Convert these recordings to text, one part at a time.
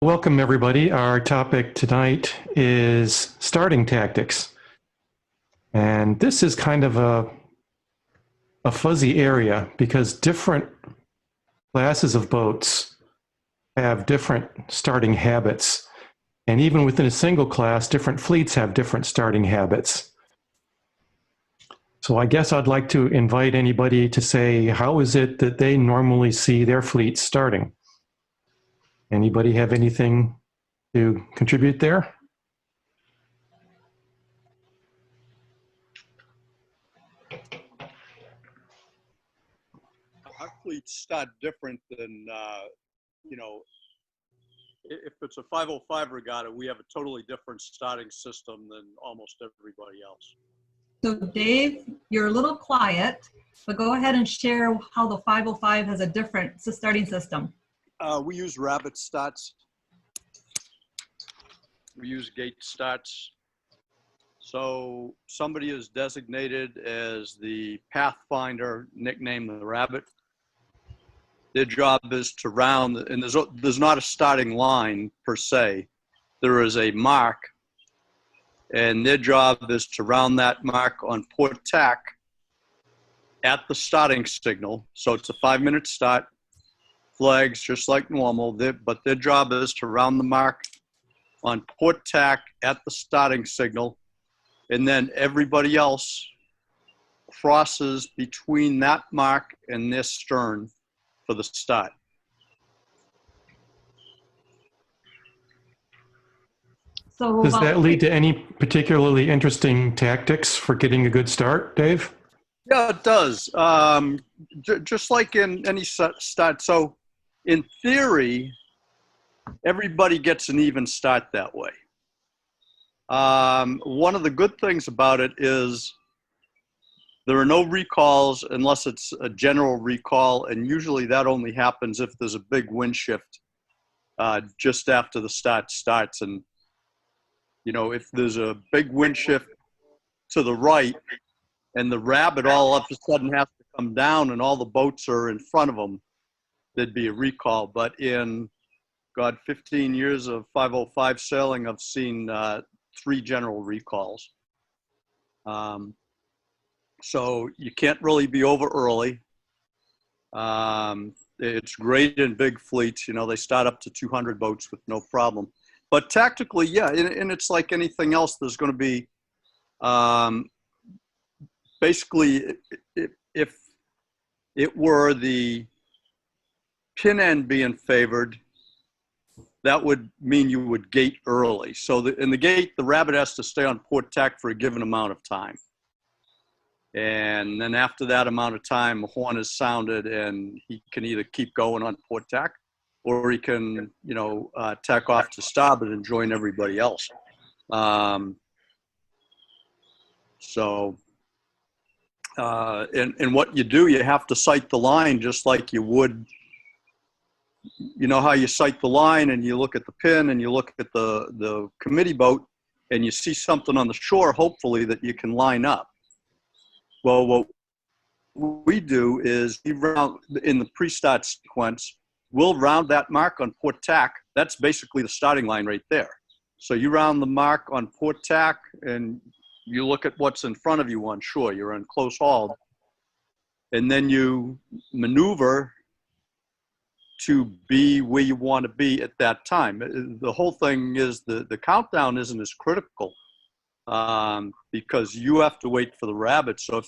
Welcome, everybody. Our topic tonight is starting tactics. And this is kind of a fuzzy area because different classes of boats have different starting habits. And even within a single class, different fleets have different starting habits. So I guess I'd like to invite anybody to say, how is it that they normally see their fleet starting? Anybody have anything to contribute there? Our fleets start different than, if it's a 505 regatta, we have a totally different starting system than almost everybody else. So Dave, you're a little quiet, but go ahead and share how the 505 has a different starting system. We use rabbit starts. We use gate starts. So somebody is designated as the pathfinder, nicknamed the rabbit. Their job is to round, and there's not a starting line per se. There is a mark, and their job is to round that mark on port tack at the starting signal. So it's a 5-minute start, flags just like normal, but their job is to round the mark on port tack at the starting signal, and then everybody else crosses between that mark and their stern for the start. So Does that lead to any particularly interesting tactics for getting a good start, Dave? Yeah, it does. Just like in any start. So in theory, everybody gets an even start that way. One of the good things about it is there are no recalls unless it's a general recall, and usually that only happens if there's a big wind shift just after the start starts. And if there's a big wind shift to the right and the rabbit all of a sudden has to come down and all the boats are in front of them, there'd be a recall. But in 15 years of 505 sailing, I've seen 3 general recalls. So you can't really be over early. It's great in big fleets. They start up to 200 boats with no problem. But tactically, yeah, and it's like anything else. There's going to be basically, if it were the pin end being favored, that would mean you would gate early. So in the gate, the rabbit has to stay on port tack for a given amount of time. And then after that amount of time, the horn is sounded and he can either keep going on port tack or he can, tack off to starboard and join everybody else. And what you do, you have to sight the line just like you would. You know how you sight the line and you look at the pin and you look at the committee boat and you see something on the shore, hopefully, that you can line up. Well, what we do is we round in the pre-start sequence, we'll round that mark on port tack. That's basically the starting line right there. So you round the mark on port tack and you look at what's in front of you on shore. You're on close hauled. And then you maneuver to be where you want to be at that time. The whole thing is the countdown isn't as critical because you have to wait for the rabbit. So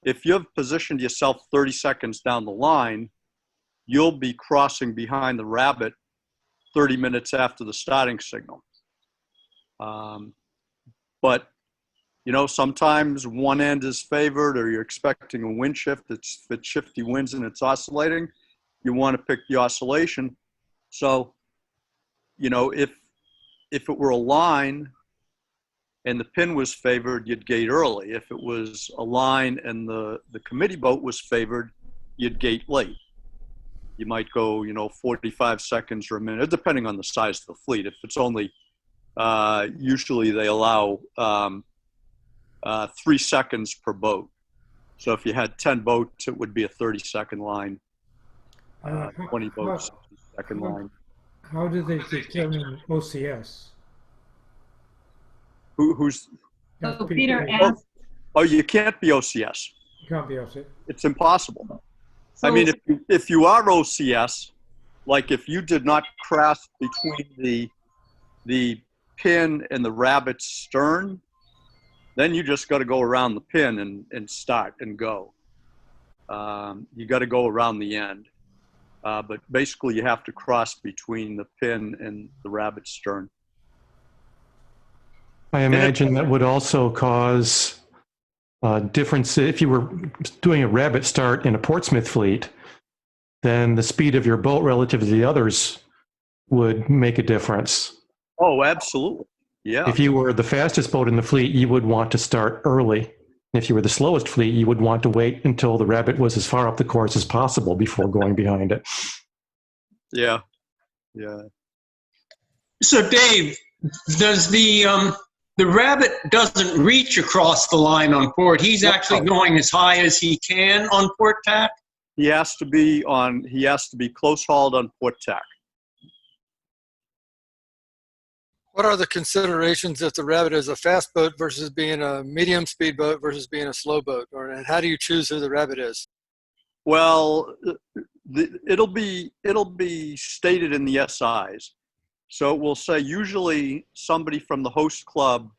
if you've positioned yourself 30 seconds down the line, you'll be crossing behind the rabbit 30 minutes after the starting signal. But sometimes one end is favored or you're expecting a wind shift. It's shifty winds and it's oscillating. You want to pick the oscillation. So, if it were a line and the pin was favored, you'd gate early. If it was a line and the committee boat was favored, you'd gate late. You might go, 45 seconds or a minute, depending on the size of the fleet. If it's only, usually they allow 3 seconds per boat. So if you had 10 boats, it would be a 30-second line. 20 boats, second line. How do they determine OCS? Who's, So FPP. Peter asked, oh, you can't be OCS. Can't be OCS. It's impossible. I so, mean, if you are OCS, like if you did not cross between the pin and the rabbit's stern, then you just got to go around the pin and start and go. You got to go around the end. But basically you have to cross between the pin and the rabbit's stern. I imagine that would also cause a difference. If you were doing a rabbit start in a Portsmouth fleet, then the speed of your boat relative to the others would make a difference. Oh, absolutely. Yeah. If you were the fastest boat in the fleet, you would want to start early. If you were the slowest fleet, you would want to wait until the rabbit was as far up the course as possible before going behind it. Yeah. Yeah. So Dave, does the rabbit doesn't reach across the line on port? He's actually going as high as he can on port tack? He has to be close hauled on port tack. What are the considerations if the Rabbit is a fast boat versus being a medium speed boat versus being a slow boat? And how do you choose who the Rabbit is? Well, it'll be stated in the SIs. So it will say usually somebody from the host club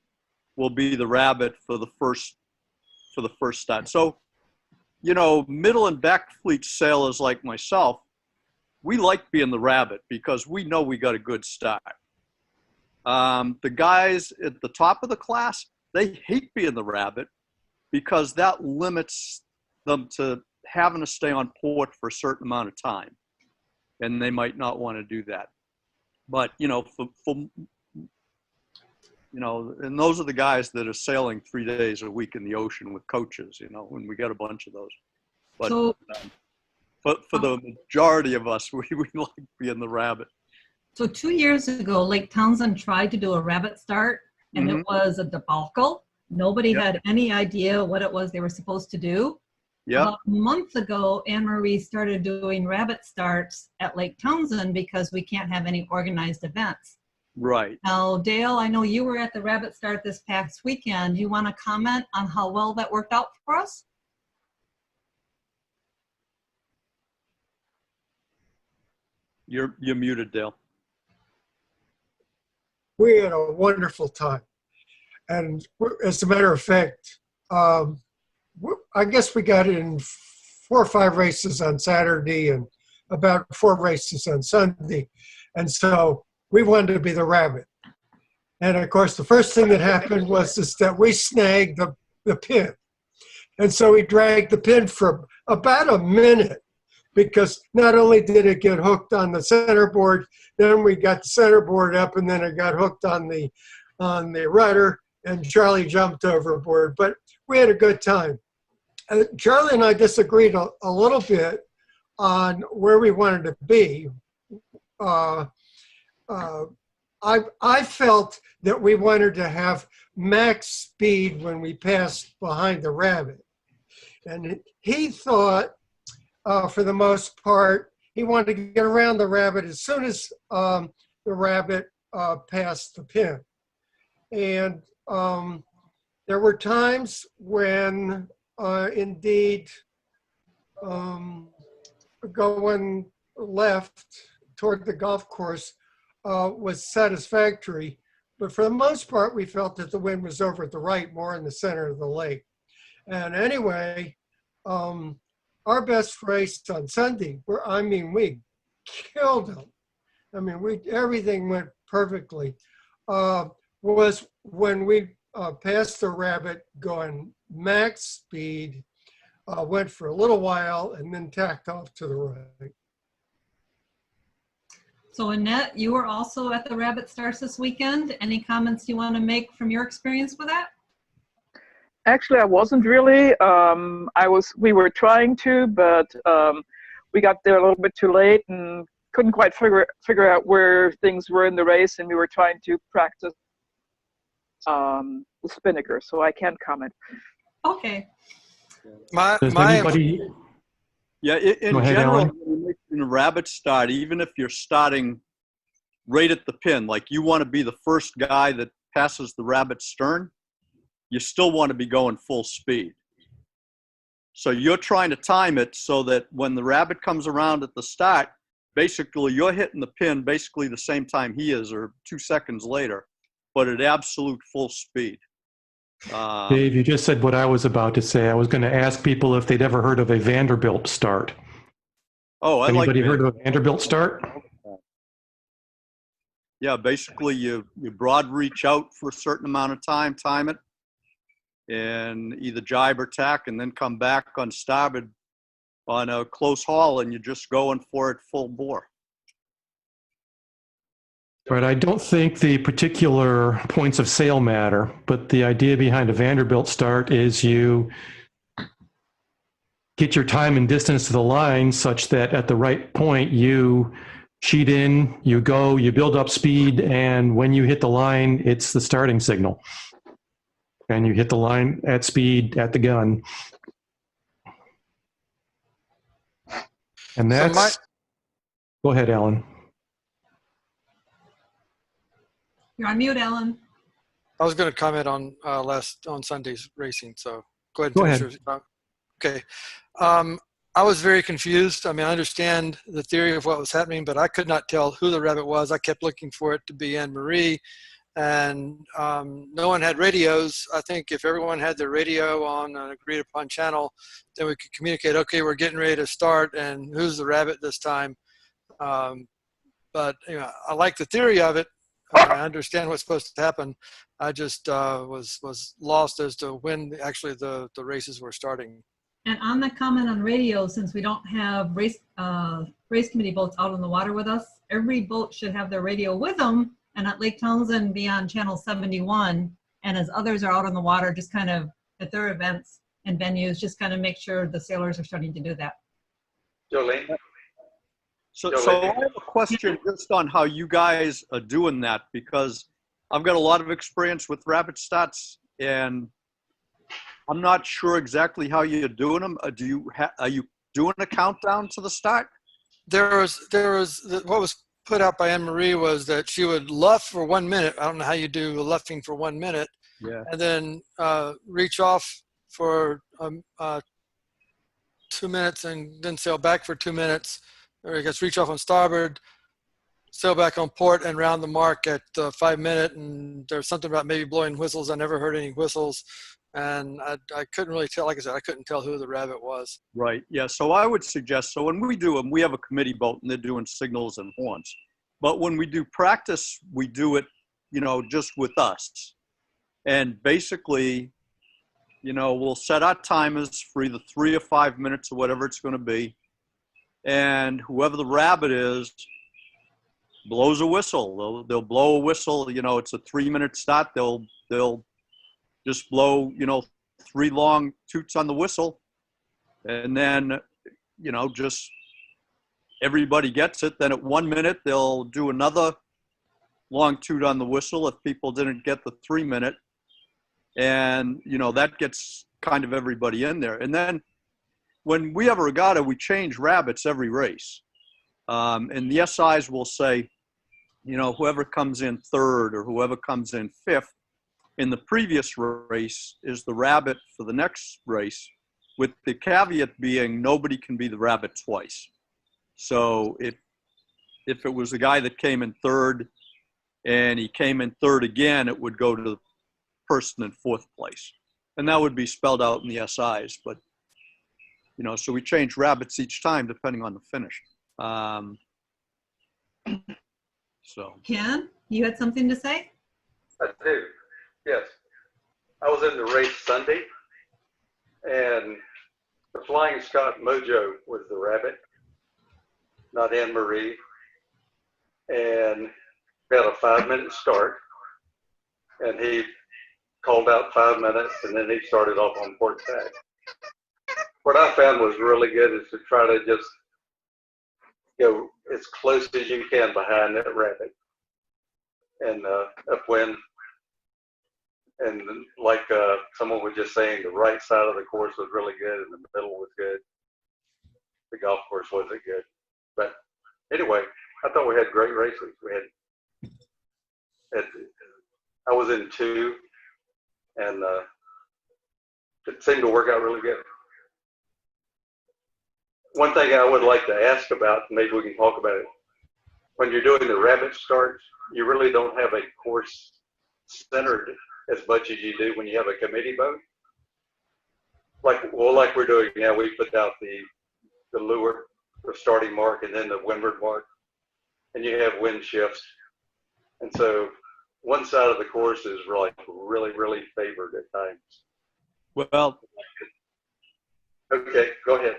will be the Rabbit for the first start. So, you know, middle and back fleet sailors like myself, we like being the Rabbit because we know we got a good start. The guys at the top of the class, they hate being the Rabbit because that limits them to having to stay on port for a certain amount of time. And they might not want to do that. But, you know, you know, and those are the guys that are sailing 3 days a week in the ocean with coaches, you know, and we get a bunch of those. But so for the majority of us, we like being the Rabbit. So 2 years ago, Lake Townsend tried to do a rabbit start, and it was a debacle. Nobody had any idea what it was they were supposed to do. Yeah. About a month ago, Anne-Marie started doing rabbit starts at Lake Townsend because we can't have any organized events. Right. Now, Dale, I know you were at the rabbit start this past weekend. Do you want to comment on how well that worked out for us? You're muted, Dale. We had a wonderful time. And as a matter of fact, I guess we got in 4 or 5 races on Saturday and about 4 races on Sunday. And so we wanted to be the Rabbit. And of course, the first thing that happened was that we snagged the pin. And so we dragged the pin for about a minute because not only did it get hooked on the centerboard, then we got the centerboard up and then it got hooked on the rudder and Charlie jumped overboard. But we had a good time. Charlie and I disagreed a little bit on where we wanted to be. I felt that we wanted to have max speed when we passed behind the Rabbit. And he thought, for the most part, he wanted to get around the Rabbit as soon as the Rabbit passed the pin. And there were times when, indeed, going left toward the golf course was satisfactory. But for the most part, we felt that the wind was over at the right, more in the center of the lake. And anyway, our best race on Sunday, we killed them. I mean, everything went perfectly. Was when we passed the Rabbit going max speed, went for a little while, and then tacked off to the right. So Annette, you were also at the Rabbit Starts this weekend. Any comments you want to make from your experience with that? Actually, I wasn't really. We were trying to, but we got there a little bit too late and couldn't quite figure out where things were in the race, and we were trying to practice the spinnaker, so I can't comment. Okay. Does anybody? Yeah, in Go ahead, general, Alan. when you're making a Rabbit start, even if you're starting right at the pin. Like you want to be the first guy that passes the rabbit's stern, you still want to be going full speed. So you're trying to time it so that when the rabbit comes around at the start, basically you're hitting the pin basically the same time he is, or 2 seconds later, but at absolute full speed. Dave, you just said what I was about to say. I was going to ask people if they'd ever heard of a Vanderbilt start. Oh, I Anybody like heard of a Vanderbilt start? Yeah, basically you broad reach out for a certain amount of time it, and either jibe or tack, and then come back on starboard on a close haul, and you're just going for it full bore. Right. I don't think the particular points of sail matter, but the idea behind a Vanderbilt start is you get your time and distance to the line such that at the right point you sheet in, you go, you build up speed, and when you hit the line, it's the starting signal. And you hit the line at speed at the gun. And that's, go ahead, Alan. You're on mute, Ellen. I was going to comment on on Sunday's racing, so go ahead and Go finish ahead. your okay. I was very confused. I mean, I understand the theory of what was happening, but I could not tell who the rabbit was. I kept looking for it to be Anne Marie, and no one had radios. I think if everyone had their radio on an agreed upon channel, then we could communicate, okay, we're getting ready to start, and who's the rabbit this time. But you know, I like the theory of it. I understand what's supposed to happen. I just was lost as to when actually the races were starting. And on the comment on radio, since we don't have race committee boats out on the water with us, every boat should have their radio with them, and at Lake Townsend be on channel 71. And as others are out on the water, just kind of at their events and venues, just kind of make sure the sailors are starting to do that. Jolene? So I have a question just on how you guys are doing that, because I've got a lot of experience with rabbit starts, and I'm not sure exactly how you're doing them. Are you doing a countdown to the start? There was what was put out by Anne Marie was that she would luff for 1 minute. I don't know how you do luffing for 1 minute, Yeah. and then reach off for 2 minutes, and then sail back for 2 minutes. Or I guess reach off on starboard, sail back on port, and round the mark at 5 minute. And there's something about maybe blowing whistles. I never heard any whistles, and I couldn't really tell. Like I said, I couldn't tell who the rabbit was. Right. Yeah. So I would suggest, so when we do them, we have a committee boat and they're doing signals and horns. But when we do practice, we do it, you know, just with us. And basically, you know, we'll set our timers for either 3 or 5 minutes or whatever it's going to be. And whoever the rabbit is blows a whistle. They'll blow a whistle. You know, it's a 3 minute start. They'll just blow, you know, 3 long toots on the whistle. And then, you know, just everybody gets it. Then at 1 minute, they'll do another long toot on the whistle if people didn't get the 3 minute. And, you know, that gets kind of everybody in there. And then when we have a regatta, we change rabbits every race. And the SIs will say, you know, whoever comes in 3rd or whoever comes in 5th in the previous race is the rabbit for the next race, with the caveat being nobody can be the rabbit twice. So if it was the guy that came in 3rd and he came in 3rd again, it would go to the person in 4th place. And that would be spelled out in the SIs. But, you know, so we change rabbits each time depending on the finish. So. Ken, you had something to say? I do, yes. I was in the race Sunday, and the Flying Scot Mojo was the rabbit, not Anne Marie. And we had a 5 minute start, and he called out 5 minutes, and then he started off on port tack. What I found was really good is to try to just go as close as you can behind that rabbit and upwind. And like someone was just saying, the right side of the course was really good and the middle was good. The golf course wasn't good. But anyway, I thought we had great races. We had It, I was in two, and it seemed to work out really good. One thing I would like to ask about, maybe we can talk about it. When you're doing the rabbit starts, you really don't have a course centered as much as you do when you have a committee boat. Like we're doing now, we put out the lure, the starting mark, and then the windward mark, and you have wind shifts. And so one side of the course is really, really favored at times. Well, Okay, go ahead.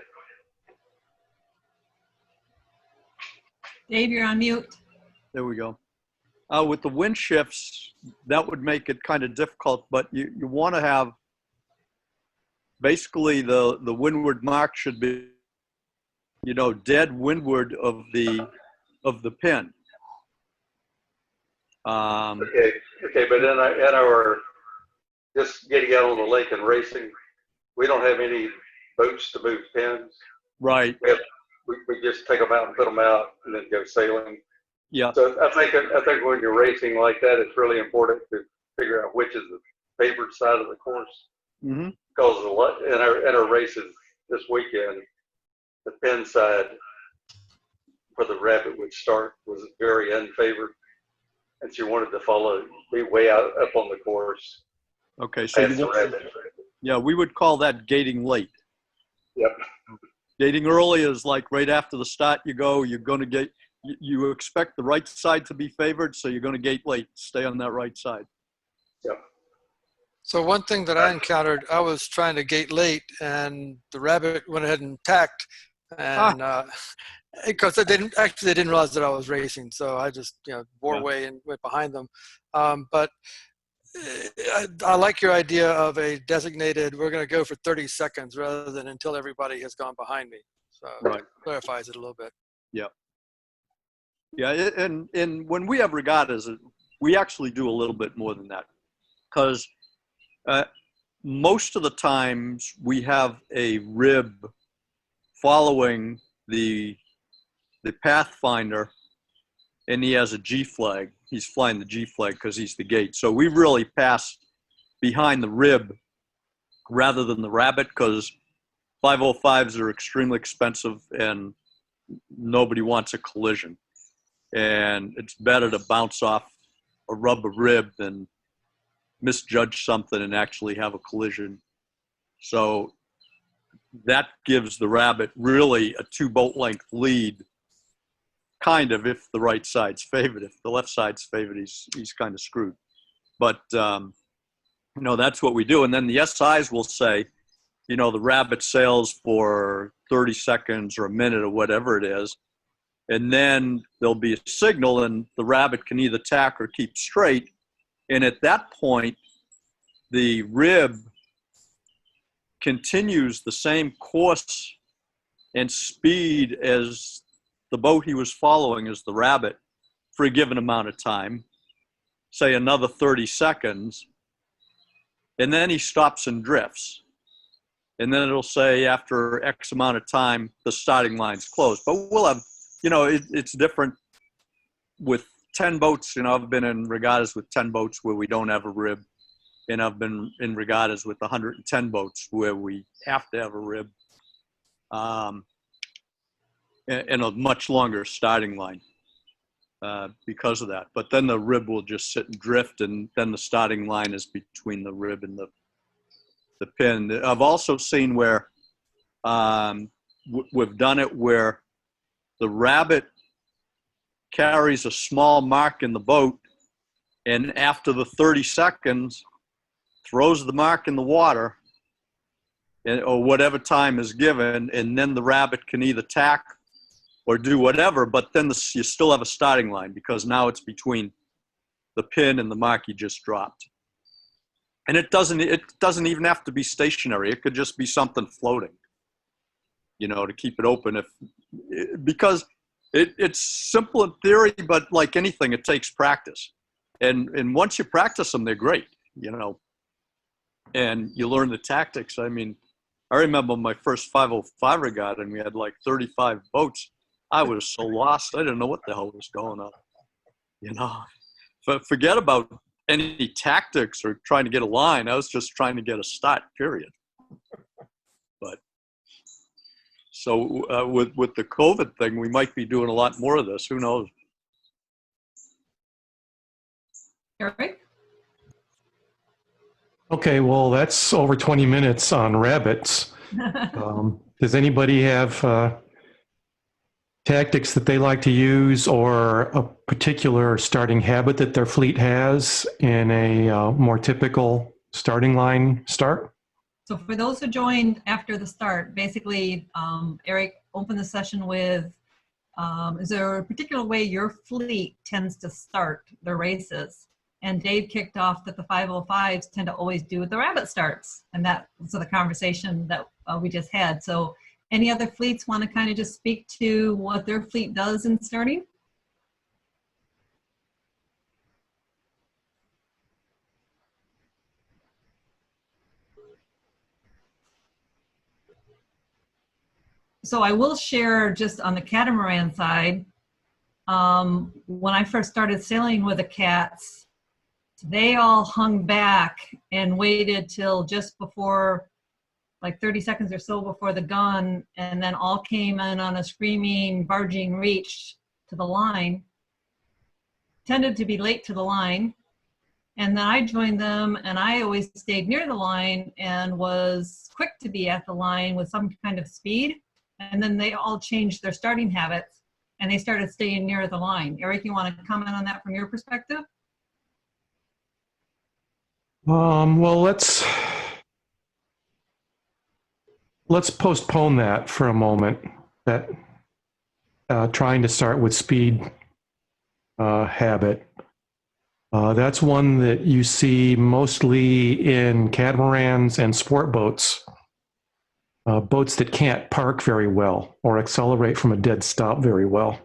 Dave, you're on mute. there we go. With the wind shifts, that would make it kind of difficult, but you want to have basically the windward mark should be, dead windward of the pin. Okay, but in our just getting out on the lake and racing, we don't have any boats to move pins. Right. We just take them out and put them out and then go sailing. Yeah. So I think when you're racing like that, it's really important to figure out which is the favored side of the course. Mm-hmm. Because in our races this weekend, the pin side for the rabbit would start was very unfavored, and she wanted to be way out up on the course. Okay, so we would call that gating late. Yep. Gating early is like right after the start. You're going to get. You expect the right side to be favored, so you're going to gate late. Stay on that right side. Yep. So one thing that I encountered, I was trying to gate late, and the rabbit went ahead and tacked, and because they didn't realize that I was racing, so I just bore away and went behind them. But I like your idea of a designated. We're going to go for 30 seconds rather than until everybody has gone behind me. So it clarifies it a little bit. Yeah. Yeah, and when we have regattas, we actually do a little bit more than that, because most of the times we have a rib following the pathfinder, and he has a G flag. He's flying the G flag because he's the gate. So we really pass behind the rib rather than the rabbit, because 505s are extremely expensive and nobody wants a collision. And it's better to bounce off a rubber rib than misjudge something and actually have a collision. So that gives the rabbit really a 2 boat length lead, kind of, if the right side's favored. If the left side's favored, he's kind of screwed. But that's what we do. And then the SIs will say, the rabbit sails for 30 seconds or a minute or whatever it is. And then there'll be a signal, and the rabbit can either tack or keep straight. And at that point, the rib continues the same course and speed as the boat he was following, as the rabbit, for a given amount of time, say another 30 seconds, and then he stops and drifts. And then it'll say after X amount of time, the starting line's closed. But we'll have, it's different with 10 boats. I've been in regattas with 10 boats where we don't have a rib. And I've been in regattas with 110 boats where we have to have a rib. And a much longer starting line because of that. But then the rib will just sit and drift, and then the starting line is between the rib and the pin. I've also seen where we've done it where the rabbit carries a small mark in the boat, and after the 30 seconds, throws the mark in the water, or whatever time is given, and then the rabbit can either tack or do whatever, but then you still have a starting line, because now it's between the pin and the mark you just dropped. And it doesn't even have to be stationary. It could just be something floating, to keep it open, because it's simple in theory, but like anything, it takes practice. And once you practice them, they're great, and you learn the tactics. I mean, I remember my first 505 regatta, and we had like 35 boats. I was so lost. I didn't know what the hell was going on, forget about any tactics or trying to get a line. I was just trying to get a start, period. But so with the COVID thing, we might be doing a lot more of this. Who knows? Eric? Okay, well, that's over 20 minutes on rabbits. Does anybody have tactics that they like to use or a particular starting habit that their fleet has in a more typical starting line start? So for those who joined after the start, basically, Eric opened the session with, is there a particular way your fleet tends to start the races? And Dave kicked off that the 505s tend to always do the rabbit starts. And that was the conversation that we just had. So any other fleets want to kind of just speak to what their fleet does in starting? So I will share just on the catamaran side, when I first started sailing with the cats, they all hung back and waited till just before, like 30 seconds or so before the gun, and then all came in on a screaming, barging reach to the line. Tended to be late to the line. And then I joined them, and I always stayed near the line and was quick to be at the line with some kind of speed. And then they all changed their starting habits, and they started staying near the line. Eric, you want to comment on that from your perspective? Well, let's postpone that for a moment. That trying to start with speed habit. That's one that you see mostly in catamarans and sport boats. Boats that can't park very well or accelerate from a dead stop very well.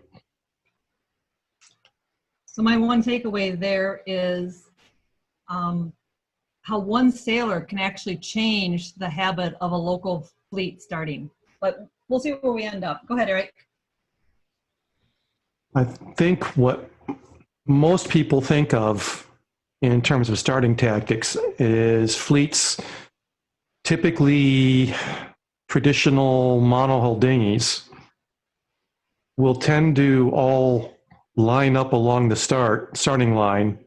So my one takeaway there is how one sailor can actually change the habit of a local fleet starting. But we'll see where we end up. Go ahead, Eric. I think what most people think of in terms of starting tactics is fleets, typically traditional monohull dinghies, will tend to all line up along the starting line,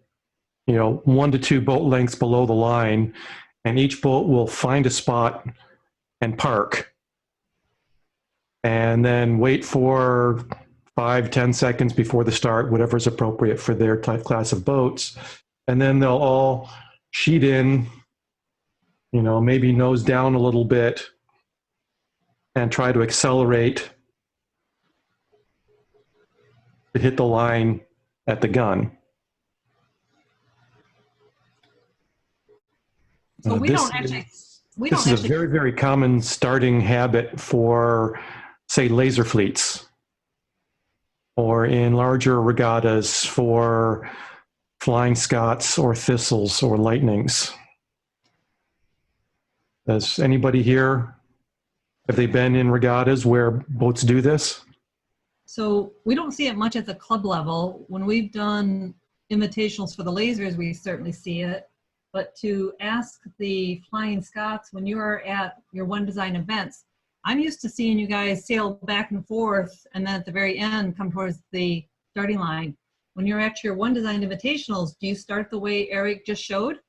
1 to 2 boat lengths below the line, and each boat will find a spot and park, and then wait for 5-10 seconds before the start, whatever is appropriate for their type class of boats, and then they'll all sheet in, maybe nose down a little bit, and try to accelerate to hit the line at the gun. So This is a very, very common starting habit for, say, laser fleets, or in larger regattas for Flying Scots or Thistles or Lightnings. Does anybody here, have they been in regattas where boats do this? So we don't see it much at the club level. When we've done invitationals for the lasers, we certainly see it. But to ask the Flying Scots, when you're at your One Design events, I'm used to seeing you guys sail back and forth and then at the very end come towards the starting line. When you're at your One Design invitationals, do you start the way Eric just showed?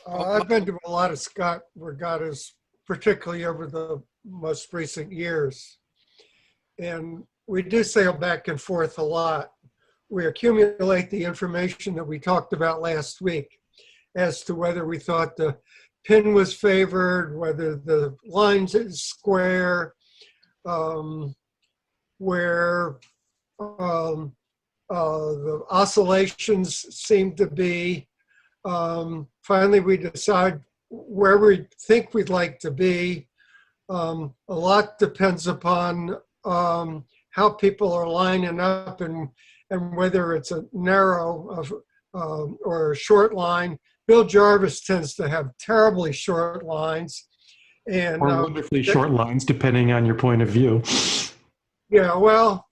I've been to a lot of Scott regattas, particularly over the most recent years. And we do sail back and forth a lot. We accumulate the information that we talked about last week as to whether we thought the pin was favored, whether the lines is square, where the oscillations seem to be. Finally, we decide where we think we'd like to be. A lot depends upon how people are lining up and whether it's a narrow or a short line. Bill Jarvis tends to have terribly short lines, And Or wonderfully short lines, depending on your point of view. yeah, well,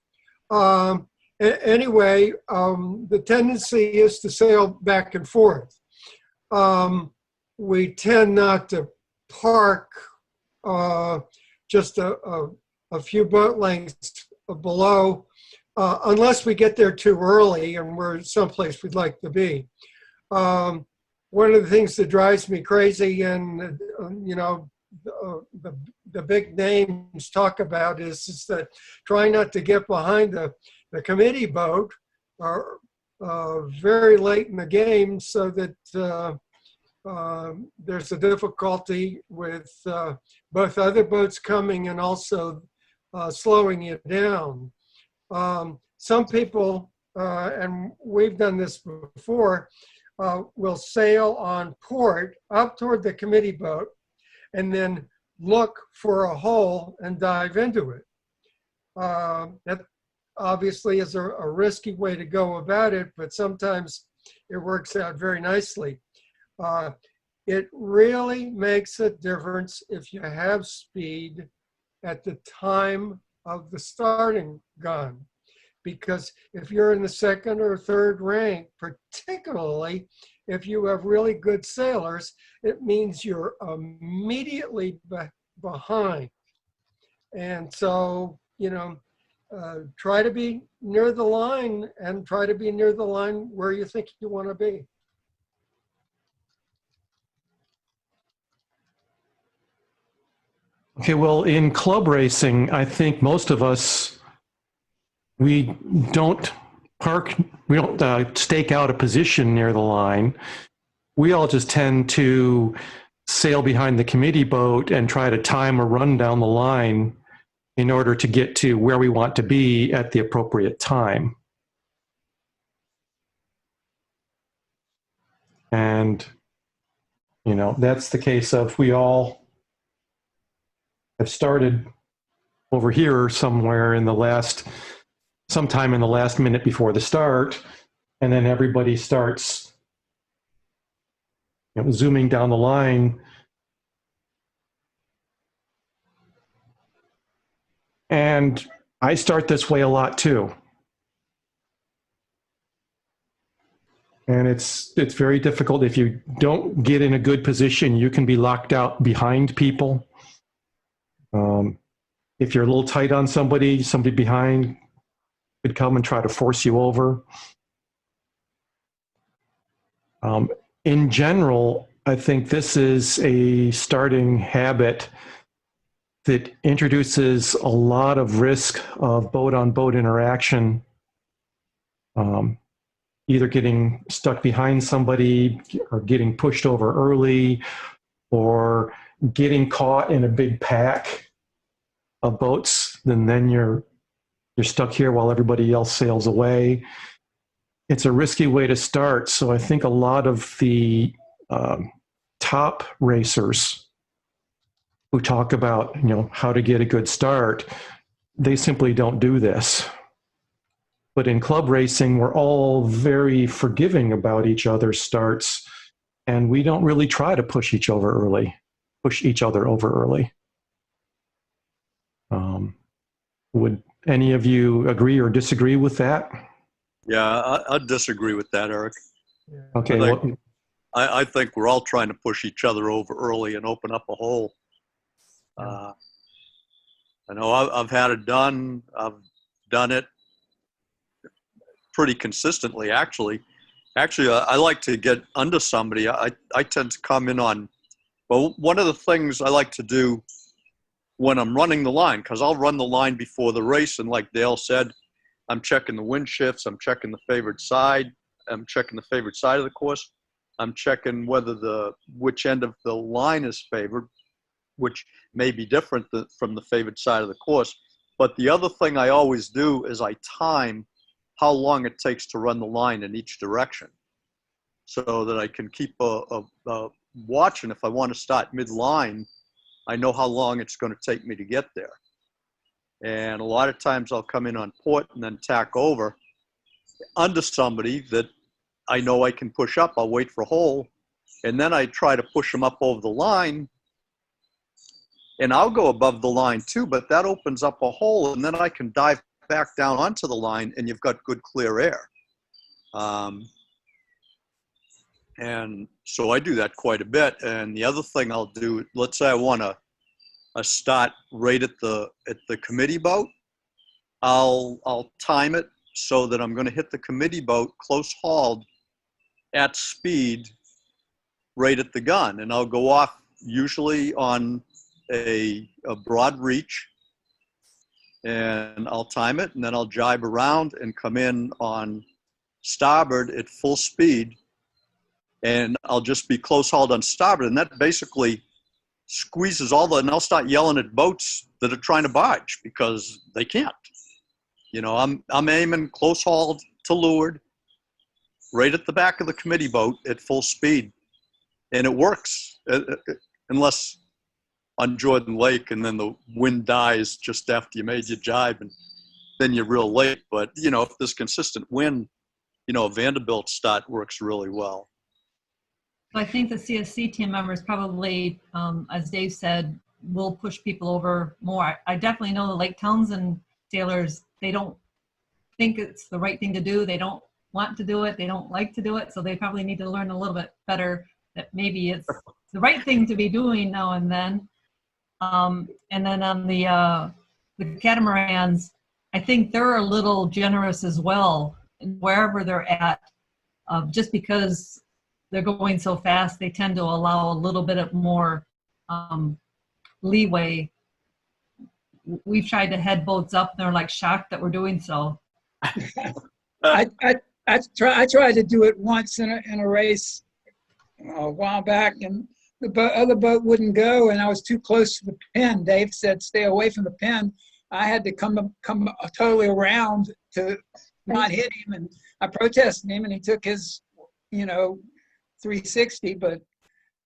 anyway, the tendency is to sail back and forth. We tend not to park just a few boat lengths below, unless we get there too early and we're someplace we'd like to be. One of the things that drives me crazy, and you know, the big names talk about is that trying not to get behind the committee boat or very late in the game, so that there's a difficulty with both other boats coming and also slowing it down. Some people, and we've done this before, will sail on port up toward the committee boat and then look for a hole and dive into it. That obviously is a risky way to go about it, but sometimes it works out very nicely. It really makes a difference if you have speed at the time of the starting gun. Because if you're in the second or third rank, particularly if you have really good sailors, it means you're immediately behind. And so, you know, try to be near the line, and try to be near the line where you think you want to be. Okay, well, in club racing, I think most of us, we don't park, we don't stake out a position near the line. We all just tend to sail behind the committee boat and try to time a run down the line in order to get to where we want to be at the appropriate time. And, you know, that's the case of we all have started over here somewhere in the last, sometime in the last minute before the start, and then everybody starts, you know, zooming down the line. And I start this way a lot too. And it's very difficult. If you don't get in a good position, you can be locked out behind people. If you're a little tight on somebody behind could come and try to force you over. In general, I think this is a starting habit that introduces a lot of risk of boat-on-boat interaction, either getting stuck behind somebody or getting pushed over early or getting caught in a big pack of boats, and then you're stuck here while everybody else sails away. It's a risky way to start. So I think a lot of the top racers who talk about, you know, how to get a good start, they simply don't do this. But in club racing, we're all very forgiving about each other's starts, and we don't really try to push each other over early. Would any of you agree or disagree with that? Yeah, I disagree with that, Eric. Okay. I think we're all trying to push each other over early and open up a hole. I know I've had it done. I've done it pretty consistently, actually. Actually, I like to get under somebody. I tend to come in on, well, one of the things I like to do when I'm running the line, because I'll run the line before the race, and like Dale said, I'm checking the wind shifts, I'm checking the favored side, I'm checking the favored side of the course, I'm checking whether which end of the line is favored, which may be different from the favored side of the course. But the other thing I always do is I time how long it takes to run the line in each direction, so that I can keep a watch, and if I want to start mid-line, I know how long it's going to take me to get there. And a lot of times I'll come in on port and then tack over under somebody that I know I can push up. I'll wait for a hole, and then I try to push them up over the line and I'll go above the line too, but that opens up a hole, and then I can dive back down onto the line, and you've got good clear air. And so I do that quite a bit. And the other thing I'll do, let's say I want a start right at the committee boat, I'll time it so that I'm going to hit the committee boat close hauled at speed right at the gun, and I'll go off usually on a broad reach, and I'll time it, and then I'll jibe around and come in on starboard at full speed, and I'll just be close hauled on starboard, and that basically squeezes and I'll start yelling at boats that are trying to barge because they can't. You know, I'm aiming close hauled to leeward, right at the back of the committee boat at full speed, and it works, unless on Jordan Lake, and then the wind dies just after you made your jibe, and then you're real late. But, you know, if there's consistent wind, you know, a Vanderbilt start works really well. I think the CSC team members probably, as Dave said, will push people over more. I definitely know the Lake Townsend sailors, they don't think it's the right thing to do. They don't want to do it. They don't like to do it. So they probably need to learn a little bit better that maybe it's the right thing to be doing now and then. And then on the catamarans, I think they're a little generous as well, wherever they're at. Just because they're going so fast, they tend to allow a little bit of more leeway. We've tried to head boats up, and they're like shocked that we're doing so. I tried to do it once in a race a while back, and the other boat wouldn't go, and I was too close to the pin. Dave said, "Stay away from the pin." I had to come totally around to not hit him, and I protested him, and he took his, 360, but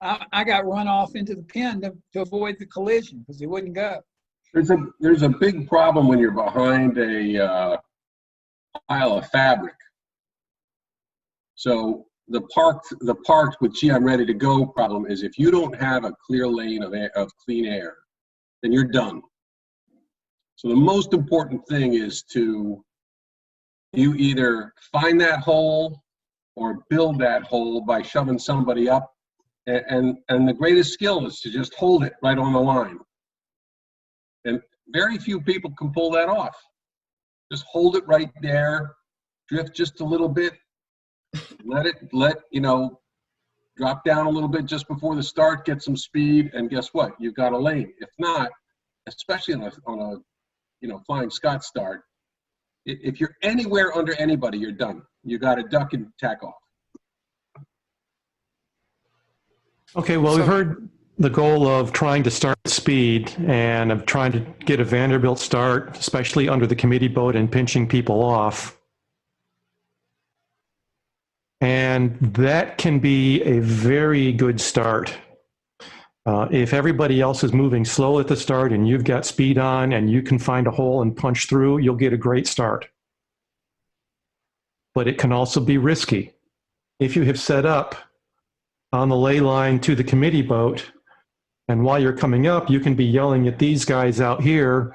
I got run off into the pin to avoid the collision because he wouldn't go. There's a big problem when you're behind a pile of fabric. So the parked with "gee, I'm ready to go" problem is if you don't have a clear lane of clean air, then you're done. So the most important thing is you either find that hole or build that hole by shoving somebody up. And the greatest skill is to just hold it right on the line. And very few people can pull that off. Just hold it right there, drift just a little bit, drop down a little bit just before the start, get some speed, and guess what? You've got a lane. If not, especially on a Flying Scot start, if you're anywhere under anybody, you're done. You got to duck and tack off. Okay, well, we've heard the goal of trying to start at speed and of trying to get a Vanderbilt start, especially under the committee boat and pinching people off. And that can be a very good start. If everybody else is moving slow at the start and you've got speed on and you can find a hole and punch through, you'll get a great start. But it can also be risky. If you have set up on the ley line to the committee boat, and while you're coming up, you can be yelling at these guys out here,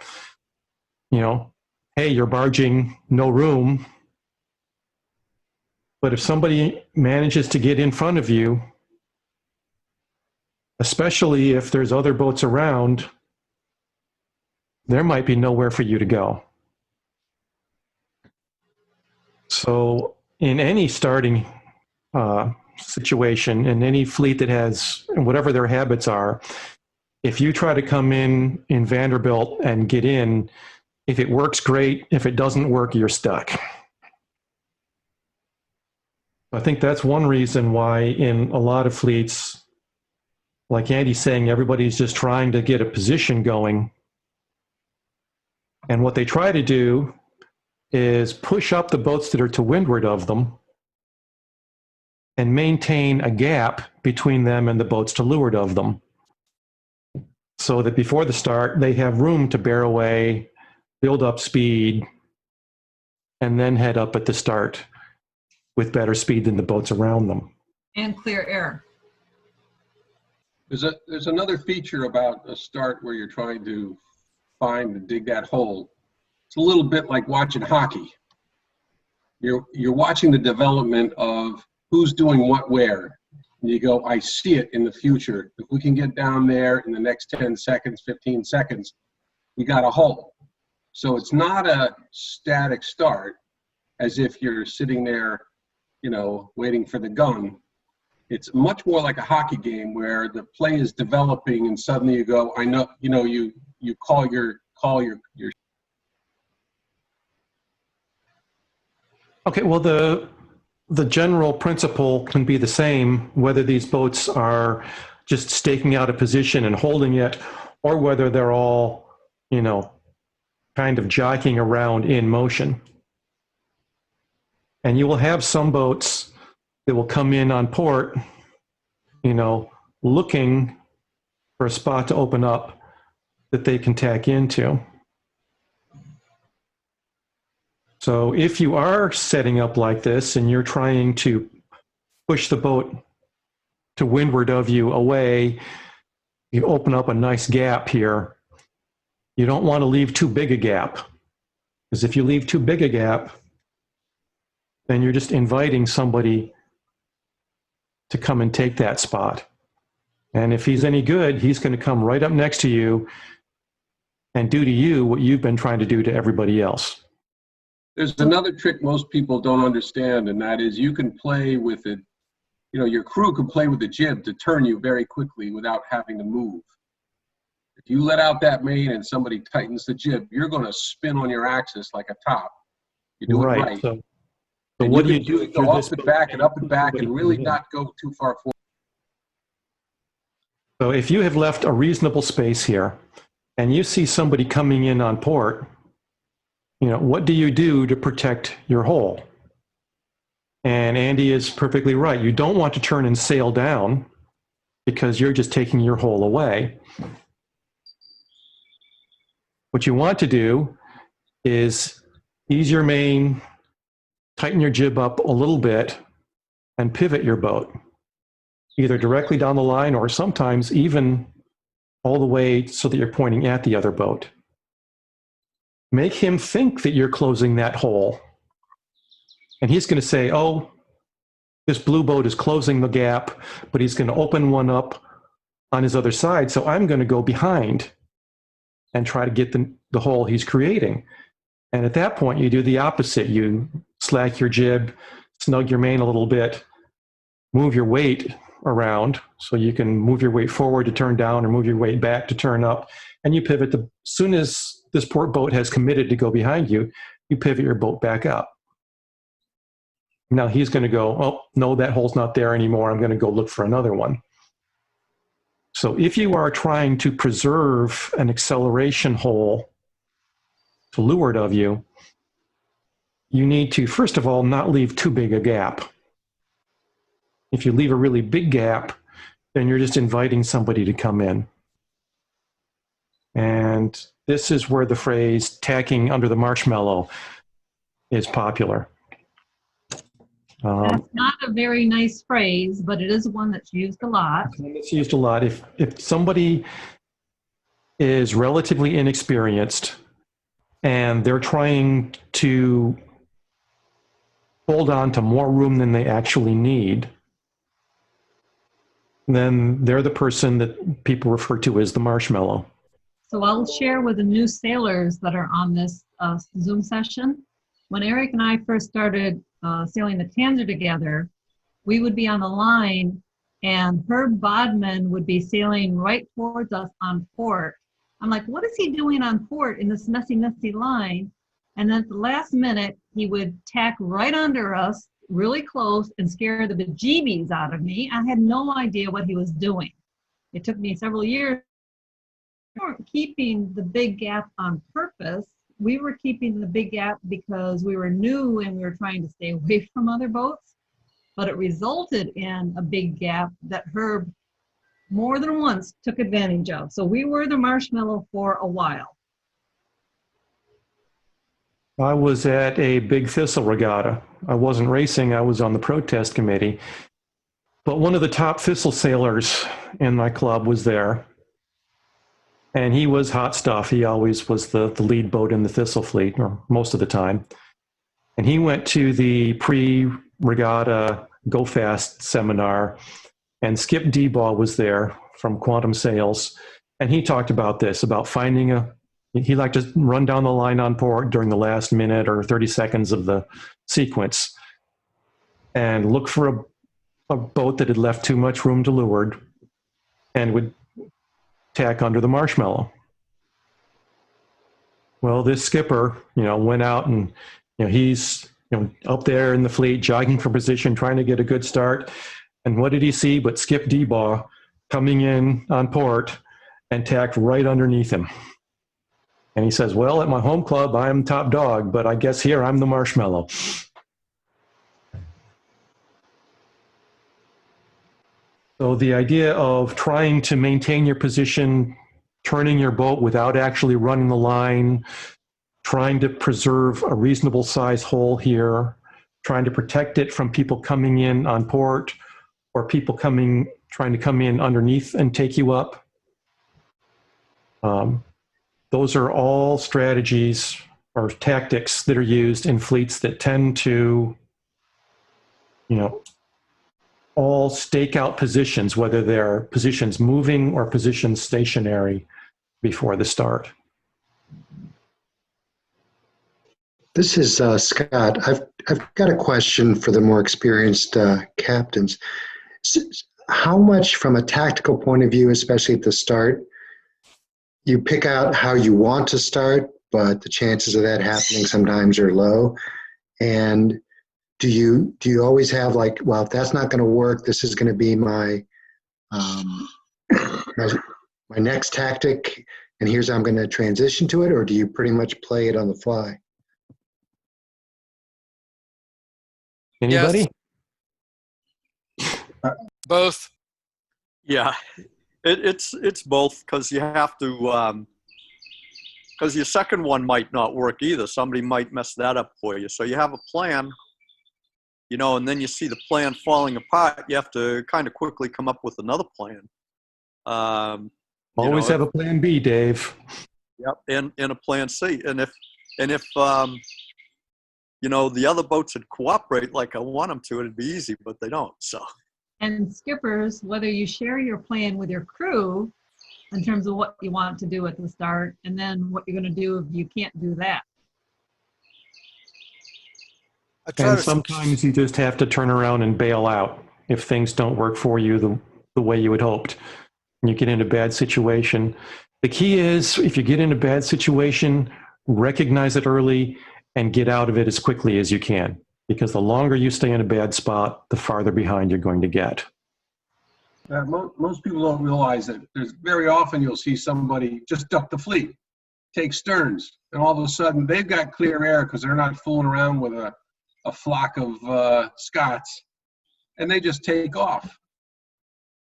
hey, you're barging, no room. But if somebody manages to get in front of you, especially if there's other boats around, there might be nowhere for you to go. So in any starting situation, in any fleet that has whatever their habits are, if you try to come in Vanderbilt and get in, if it works, great. If it doesn't work, you're stuck. I think that's one reason why in a lot of fleets, like Andy's saying, everybody's just trying to get a position going. And what they try to do is push up the boats that are to windward of them and maintain a gap between them and the boats to leeward of them, so that before the start, they have room to bear away, build up speed, and then head up at the start with better speed than the boats around them. And clear air. There's another feature about a start where you're trying to find and dig that hole. It's a little bit like watching hockey. You're watching the development of who's doing what where. And you go, I see it in the future. If we can get down there in the next 10 seconds, 15 seconds, we got a hole. So it's not a static start as if you're sitting there, you know, waiting for the gun. It's much more like a hockey game where the play is developing and suddenly you go, I know, you know, you call your. Okay, well, the general principle can be the same whether these boats are just staking out a position and holding it, or whether they're all, you know, kind of jockeying around in motion. And you will have some boats that will come in on port, you know, looking for a spot to open up that they can tack into. So if you are setting up like this and you're trying to push the boat to windward of you away, you open up a nice gap here. You don't want to leave too big a gap, because if you leave too big a gap, then you're just inviting somebody to come and take that spot. And if he's any good, he's going to come right up next to you and do to you what you've been trying to do to everybody else. There's another trick most people don't understand, and that is you can play with it. You know, your crew can play with the jib to turn you very quickly without having to move. If you let out that main and somebody tightens the jib, you're going to spin on your axis like a top. You do it right. So and what you do can you do? go up and back and up and back and really not go too far forward. So if you have left a reasonable space here and you see somebody coming in on port, you know, what do you do to protect your hole? And Andy is perfectly right. You don't want to turn and sail down because you're just taking your hole away. What you want to do is ease your main, tighten your jib up a little bit, and pivot your boat, either directly down the line or sometimes even all the way so that you're pointing at the other boat. Make him think that you're closing that hole. And he's going to say, oh, this blue boat is closing the gap, but he's going to open one up on his other side. So I'm going to go behind and try to get the hole he's creating. And at that point, you do the opposite. You slack your jib, snug your main a little bit, move your weight around so you can move your weight forward to turn down or move your weight back to turn up. And you pivot. As soon as this port boat has committed to go behind you, you pivot your boat back up. Now he's going to go, oh, no, that hole's not there anymore. I'm going to go look for another one. So if you are trying to preserve an acceleration hole to leeward of you, you need to, first of all, not leave too big a gap. If you leave a really big gap, then you're just inviting somebody to come in. And this is where the phrase tacking under the marshmallow is popular. That's not a very nice phrase, but it is one that's used a lot. It's used a lot. If somebody is relatively inexperienced and they're trying to hold on to more room than they actually need, then they're the person that people refer to as the marshmallow. So I'll share with the new sailors that are on this Zoom session. When Eric and I first started sailing the Tanzer together, we would be on the line and Herb Bodman would be sailing right towards us on port. I'm like, what is he doing on port in this messy line? And then at the last minute, he would tack right under us, really close, and scare the bejeebies out of me. I had no idea what he was doing. It took me several years. We weren't keeping the big gap on purpose. We were keeping the big gap because we were new and we were trying to stay away from other boats. But it resulted in a big gap that Herb more than once took advantage of. So we were the marshmallow for a while. I was at a big thistle regatta. I wasn't racing, I was on the protest committee. But one of the top thistle sailors in my club was there. And he was hot stuff. He always was the lead boat in the thistle fleet, or most of the time. And he went to the pre-regatta Go Fast seminar, and Skip Debaugh was there from Quantum Sails. And he talked about this, about finding he liked to run down the line on port during the last minute or 30 seconds of the sequence and look for a boat that had left too much room to leeward and would tack under the marshmallow. Well, this skipper, went out and, he's, up there in the fleet, jogging for position, trying to get a good start. And what did he see but Skip Debaugh coming in on port and tacked right underneath him. And he says, well, at my home club, I'm top dog, but I guess here I'm the marshmallow. So the idea of trying to maintain your position, turning your boat without actually running the line, trying to preserve a reasonable size hole here, trying to protect it from people coming in on port or people trying to come in underneath and take you up. Those are all strategies or tactics that are used in fleets that tend to, all stake out positions, whether they're positions moving or positions stationary before the start. This is Scott. I've got a question for the more experienced captains. How much, from a tactical point of view, especially at the start, you pick out how you want to start, but the chances of that happening sometimes are low? And do you always have like, well, if that's not going to work, this is going to be my my next tactic, and here's how I'm going to transition to it? Or do you pretty much play it on the fly? Anybody? Yes. Both. Yeah, it's both, because you have to, because your second one might not work either. Somebody might mess that up for you. So you have a plan, and then you see the plan falling apart. You have to kind of quickly come up with another plan. Always have a plan B, Dave. Yep, and a plan C. And if the other boats would cooperate like I want them to, it'd be easy, but they don't. So. And skippers, whether you share your plan with your crew in terms of what you want to do at the start, and then what you're going to do if you can't do that. And sometimes you just have to turn around and bail out if things don't work for you the way you had hoped. And you get in a bad situation. The key is, if you get in a bad situation, recognize it early and get out of it as quickly as you can. Because the longer you stay in a bad spot, the farther behind you're going to get. Most people don't realize that there's very often you'll see somebody just duck the fleet, take sterns, and all of a sudden they've got clear air because they're not fooling around with a flock of Scots, and they just take off.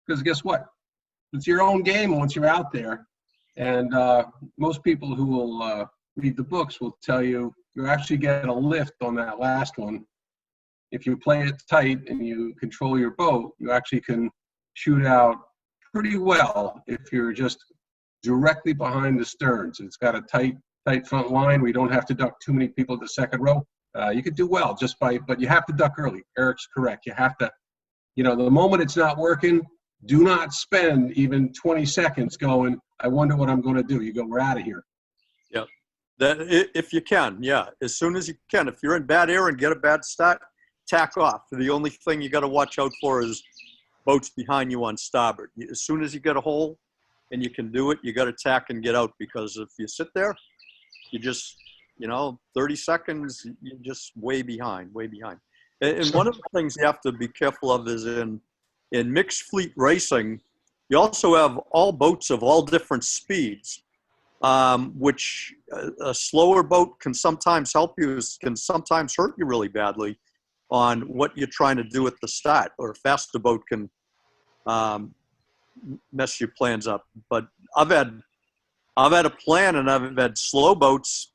Because guess what? It's your own game once you're out there. And most people who will read the books will tell you actually get a lift on that last one. If you play it tight and you control your boat, you actually can shoot out pretty well if you're just directly behind the sterns. It's got a tight front line. We don't have to duck too many people at the second row. You could do well but you have to duck early. Eric's correct. You have to, the moment it's not working, do not spend even 20 seconds going, I wonder what I'm going to do. You go, we're out of here. Yep. That if you can, yeah, as soon as you can. If you're in bad air and get a bad start, tack off. The only thing you got to watch out for is boats behind you on starboard. As soon as you get a hole and you can do it, you got to tack and get out, because if you sit there, you just, 30 seconds, you're just way behind. And one of the things you have to be careful of is in mixed fleet racing, you also have all boats of all different speeds. Which a slower boat can sometimes help you, can sometimes hurt you really badly on what you're trying to do at the start, or a faster boat can mess your plans up. But I've had a plan, and I've had slow boats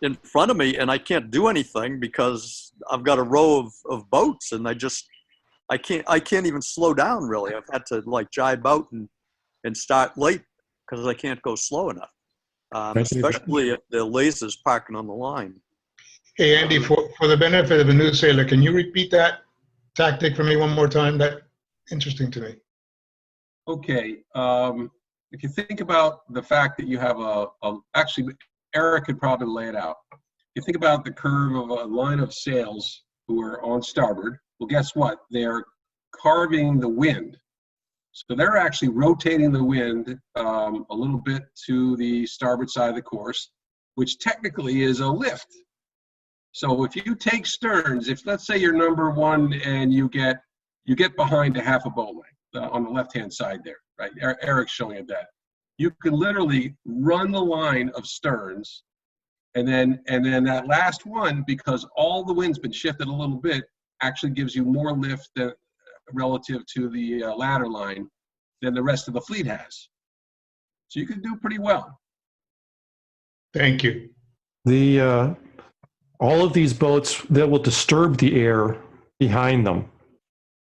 in front of me, and I can't do anything because I've got a row of boats, and I can't even slow down really. I've had to like jibe out and start late because I can't go slow enough. Especially if the laser's parking on the line. Hey, Andy, for the benefit of a new sailor, can you repeat that tactic for me one more time? That's interesting to me. Okay. If you think about the fact that you have actually, Eric could probably lay it out. You think about the curve of a line of sails who are on starboard. Well, guess what? They're carving the wind. So they're actually rotating the wind a little bit to the starboard side of the course, which technically is a lift. So if you take sterns, if let's say you're number one and you get behind a half a boat length on the left-hand side there, right? Eric's showing you that. You can literally run the line of sterns, and then that last one, because all the wind's been shifted a little bit, actually gives you more lift relative to the ladder line than the rest of the fleet has. So you can do pretty well. Thank you. All of these boats that will disturb the air behind them.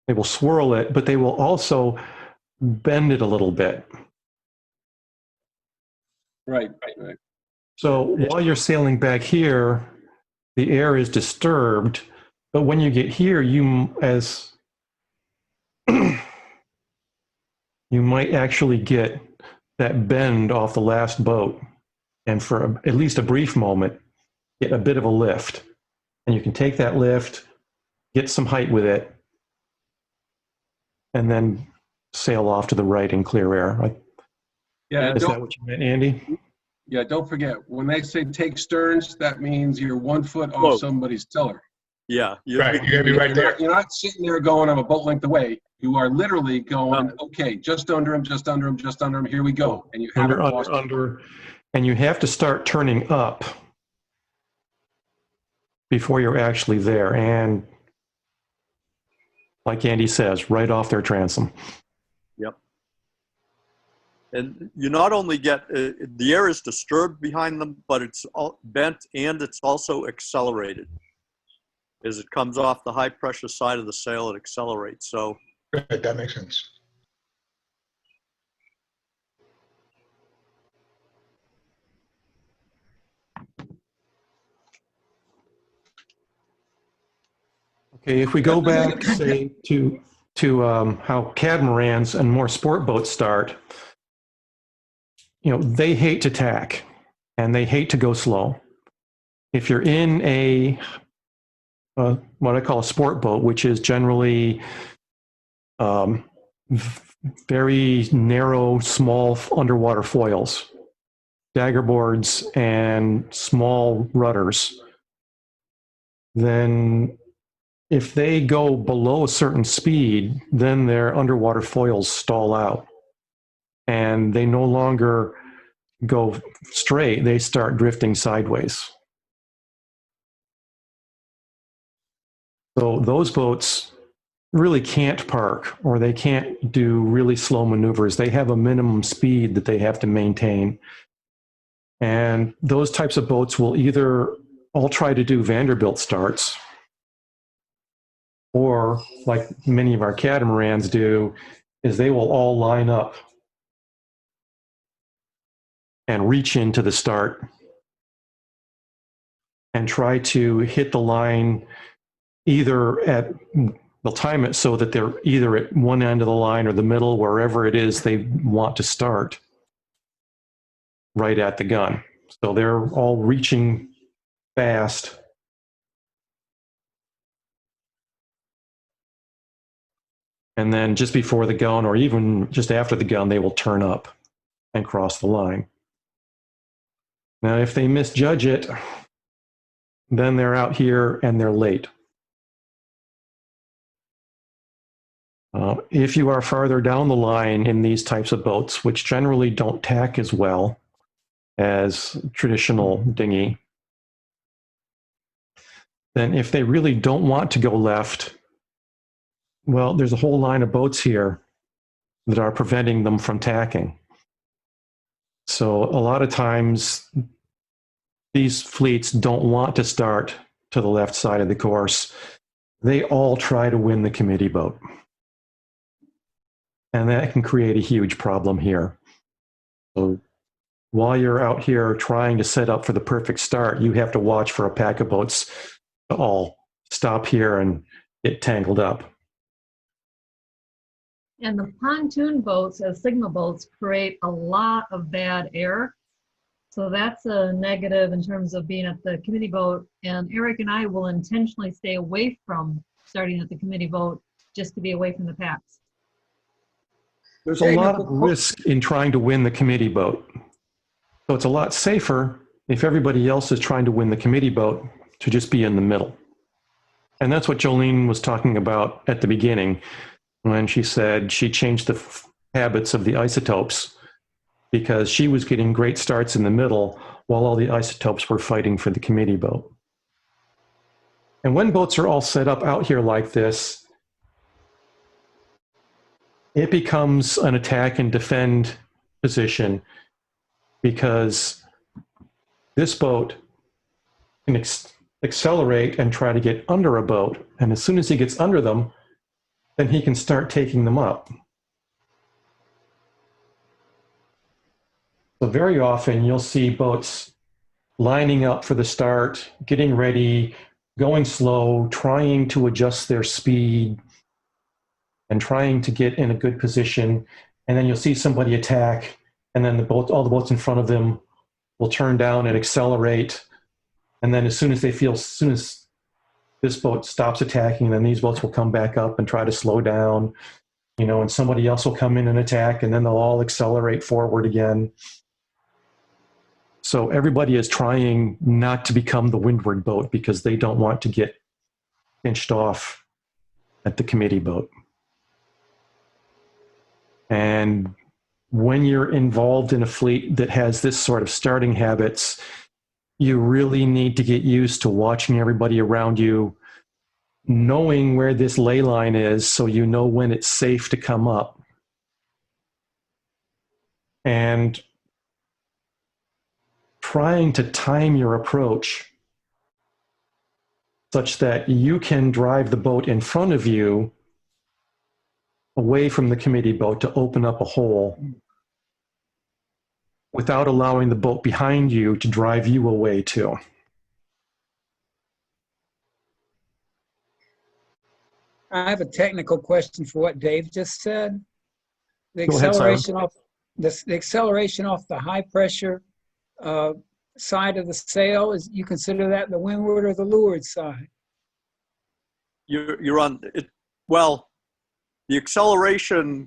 They will swirl it, but they will also bend it a little bit. Right. So while you're sailing back here, the air is disturbed, but when you get here, you might actually get that bend off the last boat, and for at least a brief moment, get a bit of a lift. And you can take that lift, get some height with it, and then sail off to the right in clear air. Yeah. Is that what you meant, Andy? Yeah, don't forget, when they say take sterns, that means you're 1 foot off somebody's tiller. Yeah. Right, you gotta be right there. You're not sitting there going, I'm a boat length away. You are literally going, okay, just under him, just under him, just under him, here we go. And you haven't lost under, and you have to start turning up before you're actually there. And like Andy says, right off their transom. Yep. And you not only get, the air is disturbed behind them, but it's all bent and it's also accelerated. As it comes off the high pressure side of the sail, it accelerates. So Good, that makes sense. Okay, if we go back, say, to how catamarans and more sport boats start, they hate to tack and they hate to go slow. If you're in what I call a sport boat, which is generally very narrow, small underwater foils, dagger boards, and small rudders, then if they go below a certain speed, then their underwater foils stall out and they no longer go straight, they start drifting sideways. So those boats really can't park, or they can't do really slow maneuvers. They have a minimum speed that they have to maintain. And those types of boats will either all try to do Vanderbilt starts, or like many of our catamarans do, is they will all line up and reach into the start and try to hit the line they'll time it so that they're either at one end of the line or the middle, wherever it is they want to start, right at the gun. So they're all reaching fast. And then just before the gun, or even just after the gun, they will turn up and cross the line. Now, if they misjudge it, then they're out here and they're late. If you are farther down the line in these types of boats, which generally don't tack as well as traditional dinghy, then if they really don't want to go left, well, there's a whole line of boats here that are preventing them from tacking. So a lot of times, these fleets don't want to start to the left side of the course. they all try to win the committee boat. And that can create a huge problem here. So while you're out here trying to set up for the perfect start, you have to watch for a pack of boats to all stop here and get tangled up. And the pontoon boats, as Sigma boats, create a lot of bad air. So that's a negative in terms of being at the committee boat. And Eric and I will intentionally stay away from starting at the committee boat just to be away from the packs. There's a lot of risk in trying to win the committee boat. So it's a lot safer if everybody else is trying to win the committee boat to just be in the middle. And that's what Jolene was talking about at the beginning when she said she changed the habits of the isotopes because she was getting great starts in the middle while all the isotopes were fighting for the committee boat. And when boats are all set up out here like this, it becomes an attack and defend position because this boat can accelerate and try to get under a boat. And as soon as he gets under them, then he can start taking them up. So very often you'll see boats lining up for the start, getting ready, going slow, trying to adjust their speed, and trying to get in a good position, and then you'll see somebody attack, and then all the boats in front of them will turn down and accelerate, and then as soon as this boat stops attacking, then these boats will come back up and try to slow down, and somebody else will come in and attack, and then they'll all accelerate forward again. So everybody is trying not to become the windward boat because they don't want to get pinched off at the committee boat. And when you're involved in a fleet that has this sort of starting habits, you really need to get used to watching everybody around you, knowing where this ley line is so you know when it's safe to come up. And trying to time your approach such that you can drive the boat in front of you away from the committee boat to open up a hole without allowing the boat behind you to drive you away too. I have a technical question for what Dave just said. The Go ahead, acceleration off the acceleration off the high pressure side of the sail, is you consider that the windward or the leeward side? You're on it. Well, the acceleration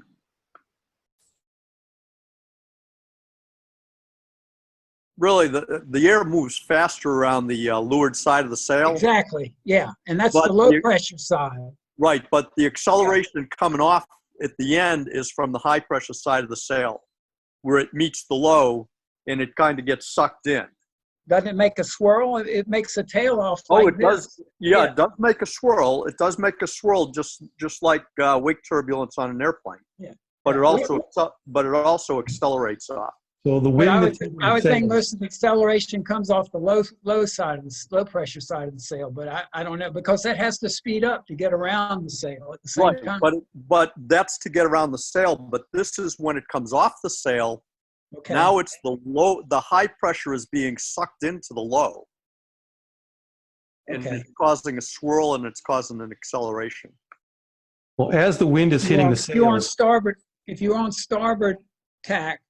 really the air moves faster around the leeward side of the sail. Exactly. Yeah, and that's But the low pressure side. Right, but the acceleration coming off at the end is from the high pressure side of the sail, where it meets the low and it kind of gets sucked in. Doesn't it make a swirl? It makes a tail off. Oh, like it this. does. Yeah, it does make a swirl. It does make a swirl, just like wake turbulence on an airplane. Yeah. But it also accelerates off. So the But wind. I would think most of the acceleration comes off the low side of the low pressure side of the sail, but I don't know, because that has to speed up to get around the sail at the same Right, time. but that's to get around the sail. But this is when it comes off the sail. Okay. Now it's the high pressure is being sucked into the low. And Okay. it's causing a swirl and it's causing an acceleration. Well, as the wind is hitting the If you're on sails, if you're on starboard tack,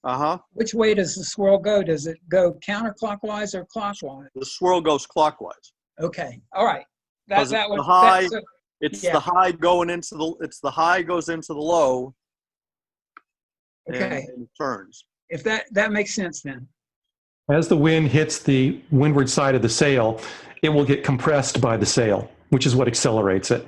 Uh-huh. which way does the swirl go? Does it go counterclockwise or clockwise? The swirl goes clockwise. Okay. All right. Because That it's was the high, that's it's yeah. the high going into the high goes into the low. Okay. And it turns. If that makes sense then. as the wind hits the windward side of the sail, it will get compressed by the sail, which is what accelerates it.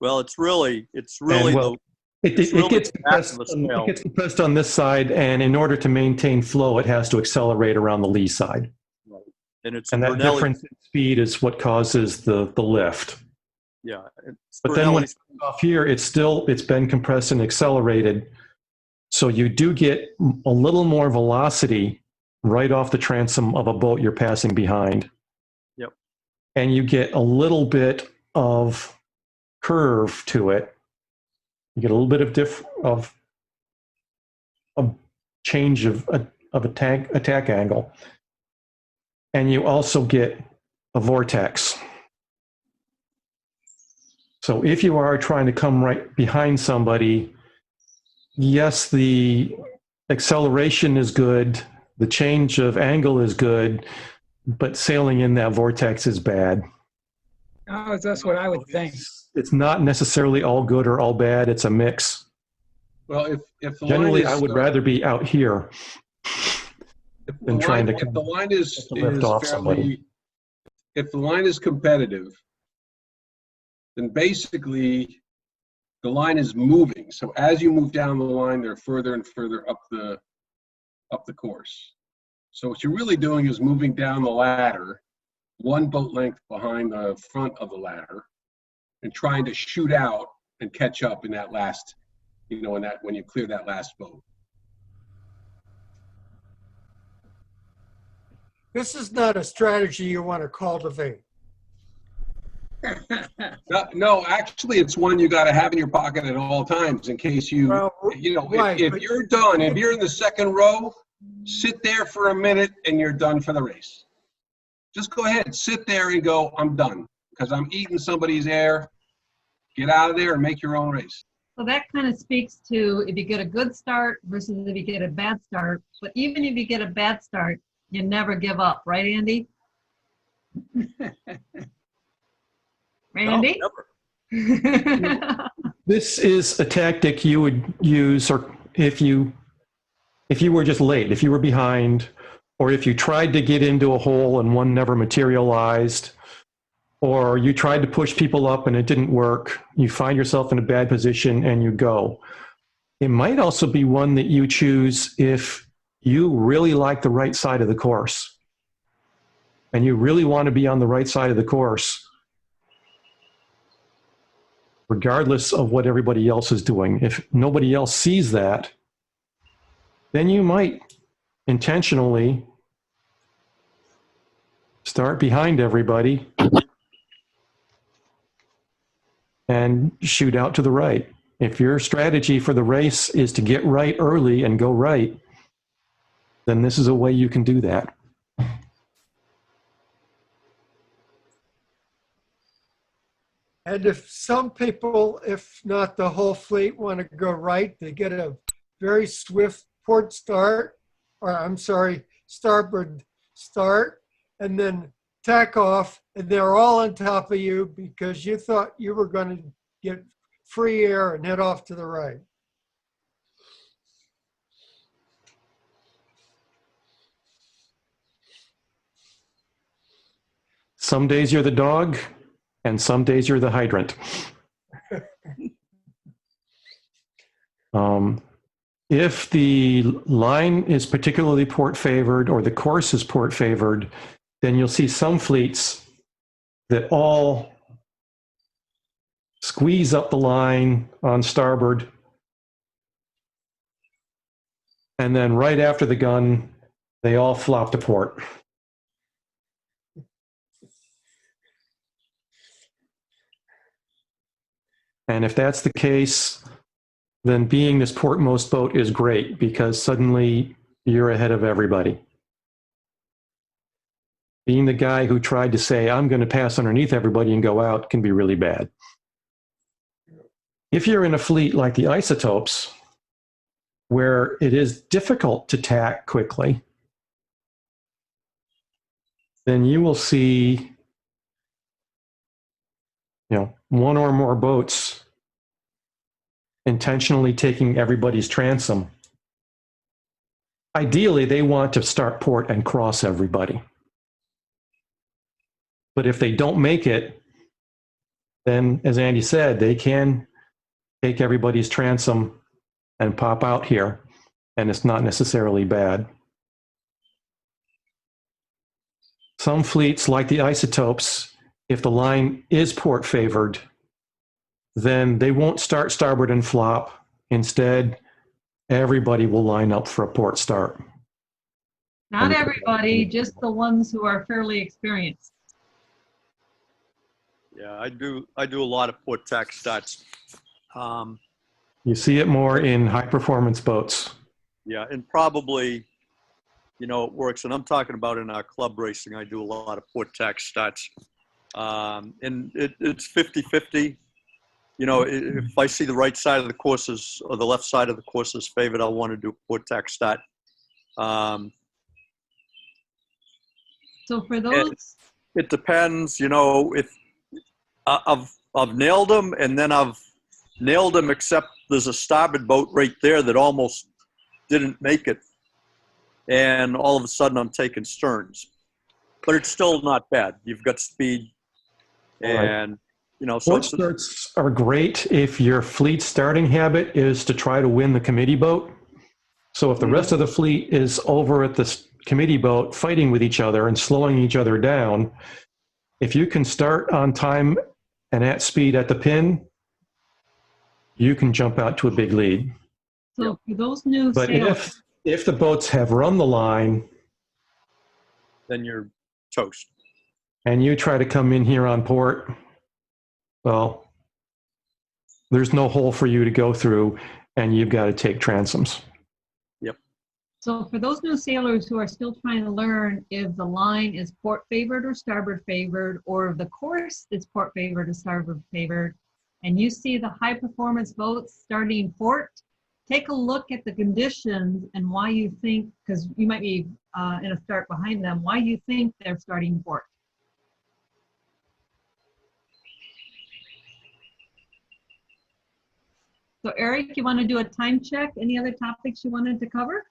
Well, it's really And, well, It gets sail. compressed on this side, and in order to maintain flow, it has to accelerate around the lee side. Right. And it's And that Brunelli- difference in speed is what causes the lift. Yeah. It's But then when Brunelli- it's off here, it's been compressed and accelerated. So you do get a little more velocity right off the transom of a boat you're passing behind. Yep. And you get a little bit of curve to it. You get a little bit of a change of attack angle, and you also get a vortex. So if you are trying to come right behind somebody, yes, the acceleration is good, the change of angle is good, but sailing in that vortex is bad. Oh, that's what I would think. It's not necessarily all good or all bad. It's a mix. Well, if the Generally, line I is, would rather be out here than trying to if the line is lift off somebody. fairly, if the line is competitive, then basically the line is moving. So as you move down the line, they're further and further up the course. So what you're really doing is moving down the ladder, one boat length behind the front of the ladder, and trying to shoot out and catch up in that last, when you clear that last boat. This is not a strategy you want to cultivate. No, actually, it's one you got to have in your pocket at all times in case you, Well, right, if but- you're done, if you're in the second row, sit there for a minute and you're done for the race. Just go ahead, sit there and go, I'm done, because I'm eating somebody's air. Get out of there and make your own race. So that kind of speaks to if you get a good start versus if you get a bad start. But even if you get a bad start, you never give up, right, Andy? Randy? No, This is a tactic you would use, or if you were just late, if you were behind, or if you tried to get into a hole and one never materialized, or you tried to push people up and it didn't work, you find yourself in a bad position and you go. It might also be one that you choose if you really like the right side of the course and you really want to be on the right side of the course, regardless of what everybody else is doing. If nobody else sees that, then you might intentionally start behind everybody and shoot out to the right. If your strategy for the race is to get right early and go right, then this is a way you can do that. And if some people, if not the whole fleet, want to go right, they get a very swift port start, or I'm sorry, starboard start, and then tack off, and they're all on top of you because you thought you were going to get free air and head off to the right. Some days you're the dog, and some days you're the hydrant. If the line is particularly port favored or the course is port favored, then you'll see some fleets that all squeeze up the line on starboard, and then right after the gun, they all flop to port. And if that's the case, then being this portmost boat is great because suddenly you're ahead of everybody. Being the guy who tried to say, I'm going to pass underneath everybody and go out can be really bad. If you're in a fleet like the Isotopes, where it is difficult to tack quickly, then you will see, one or more boats intentionally taking everybody's transom. Ideally, they want to start port and cross everybody. But if they don't make it, then, as Andy said, they can take everybody's transom and pop out here, and it's not necessarily bad. Some fleets, like the Isotopes, if the line is port favored, then they won't start starboard and flop. Instead, everybody will line up for a port start. Not everybody, just the ones who are fairly experienced. Yeah, I do a lot of port tack starts. You see it more in high performance boats. Yeah, and probably, you know, it works. And I'm talking about in our club racing, I do a lot of port tack starts. And it's 50-50. You know, if I see the right side of the courses or the left side of the courses favored, I'll want to do port tack start. So for those, It depends, you know, if I've nailed them, and then I've nailed them, except there's a starboard boat right there that almost didn't make it. And all of a sudden I'm taking sterns, but it's still not bad. You've got speed and, you know, so Boat starts are great if your fleet starting habit is to try to win the committee boat. So if the rest of the fleet is over at the committee boat fighting with each other and slowing each other down, if you can start on time and at speed at the pin, you can jump out to a big lead. so for those new But sailors, if the boats have run the line then you're toast. and you try to come in here on port, well, there's no hole for you to go through, and you've got to take transoms. Yep. so for those new sailors who are still trying to learn if the line is port favored or starboard favored, or if the course is port favored or starboard favored, and you see the high performance boats starting port, take a look at the conditions and why you think, because you might be in a start behind them, why you think they're starting port. So Eric, you want to do a time check? Any other topics you wanted to cover?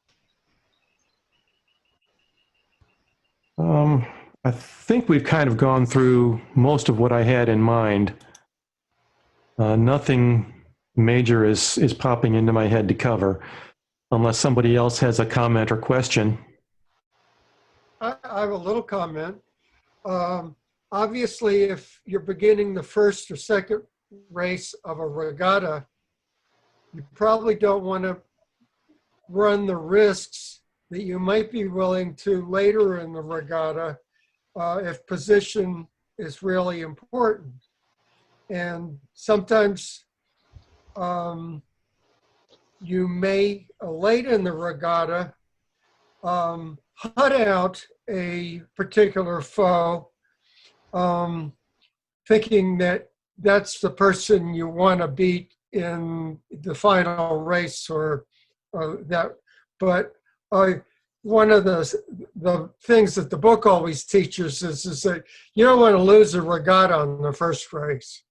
I think we've kind of gone through most of what I had in mind. Nothing major is popping into my head to cover, unless somebody else has a comment or question. I have a little comment. Obviously, if you're beginning the first or second race of a regatta, you probably don't want to run the risks that you might be willing to later in the regatta if position is really important. And sometimes you may, late in the regatta, hunt out a particular foe, thinking that that's the person you want to beat in the final race or that. But one of the things that the book always teaches is that you don't want to lose a regatta on the first race.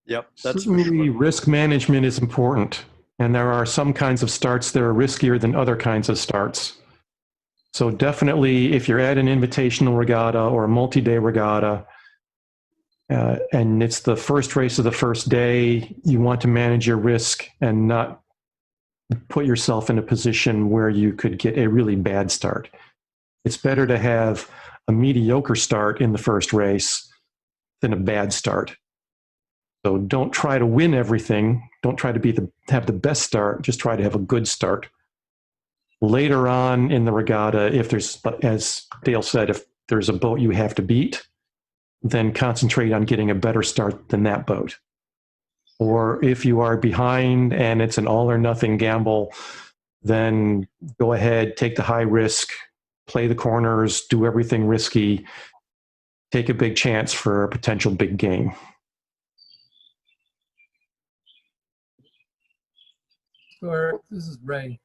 Yep, that's for Certainly, sure. risk management is important, and there are some kinds of starts that are riskier than other kinds of starts. So definitely, if you're at an invitational regatta or a multi-day regatta, and it's the first race of the first day, you want to manage your risk and not put yourself in a position where you could get a really bad start. It's better to have a mediocre start in the first race than a bad start. So don't try to win everything. Don't try to have the best start. Just try to have a good start. Later on in the regatta, if there's, as Dale said, if there's a boat you have to beat, then concentrate on getting a better start than that boat. Or if you are behind and it's an all or nothing gamble, then go ahead, take the high risk, play the corners, do everything risky, take a big chance for a potential big gain. So Eric, this is Ray.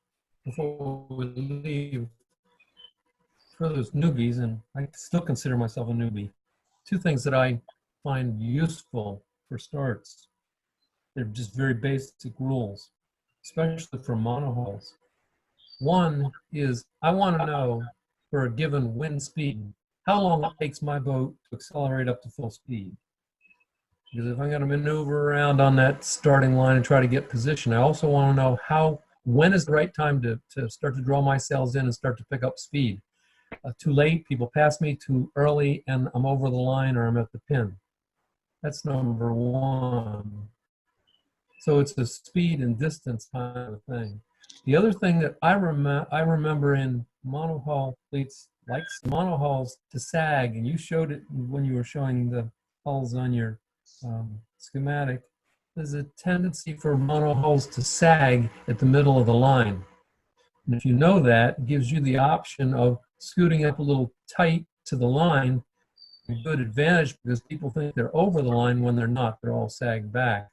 Before we leave, for those newbies, and I still consider myself a newbie, two things that I find useful for starts. They're just very basic rules, especially for monohulls. One is I want to know for a given wind speed, how long it takes my boat to accelerate up to full speed. Because if I'm going to maneuver around on that starting line and try to get position, I also want to know when is the right time to start to draw my sails in and start to pick up speed. Too late, people pass me. Too early, and I'm over the line or I'm at the pin. That's number one. So it's a speed and distance kind of thing. The other thing that I remember in monohull fleets, likes monohulls to sag, and you showed it when you were showing the hulls on your schematic. There's a tendency for monohulls to sag at the middle of the line. And if you know that, it gives you the option of scooting up a little tight to the line. A good advantage because people think they're over the line when they're not. They're all sagged back.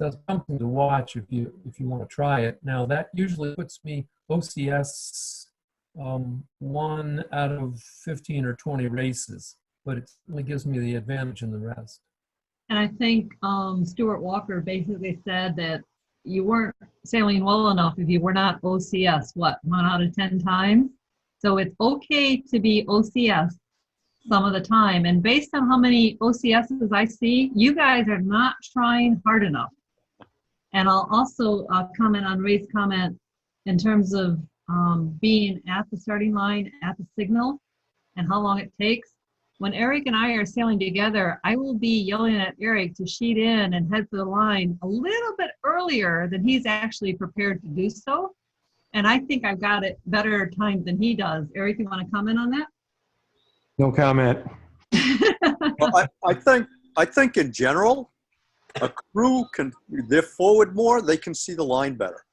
That's something to watch if you want to try it. Now that usually puts me OCS 1 out of 15 or 20 races, but it certainly gives me the advantage in the rest. And I think Stuart Walker basically said that you weren't sailing well enough if you were not OCS, what, 1 out of 10 times? So it's okay to be OCS some of the time. And based on how many OCSs I see, you guys are not trying hard enough. And I'll also comment on Ray's comment in terms of being at the starting line at the signal and how long it takes. When Eric and I are sailing together, I will be yelling at Eric to sheet in and head to the line a little bit earlier than he's actually prepared to do so. And I think I've got it better timed than he does. Eric, you want to comment on that? No comment. Well, I think in general, a crew they're forward more, they can see the line better.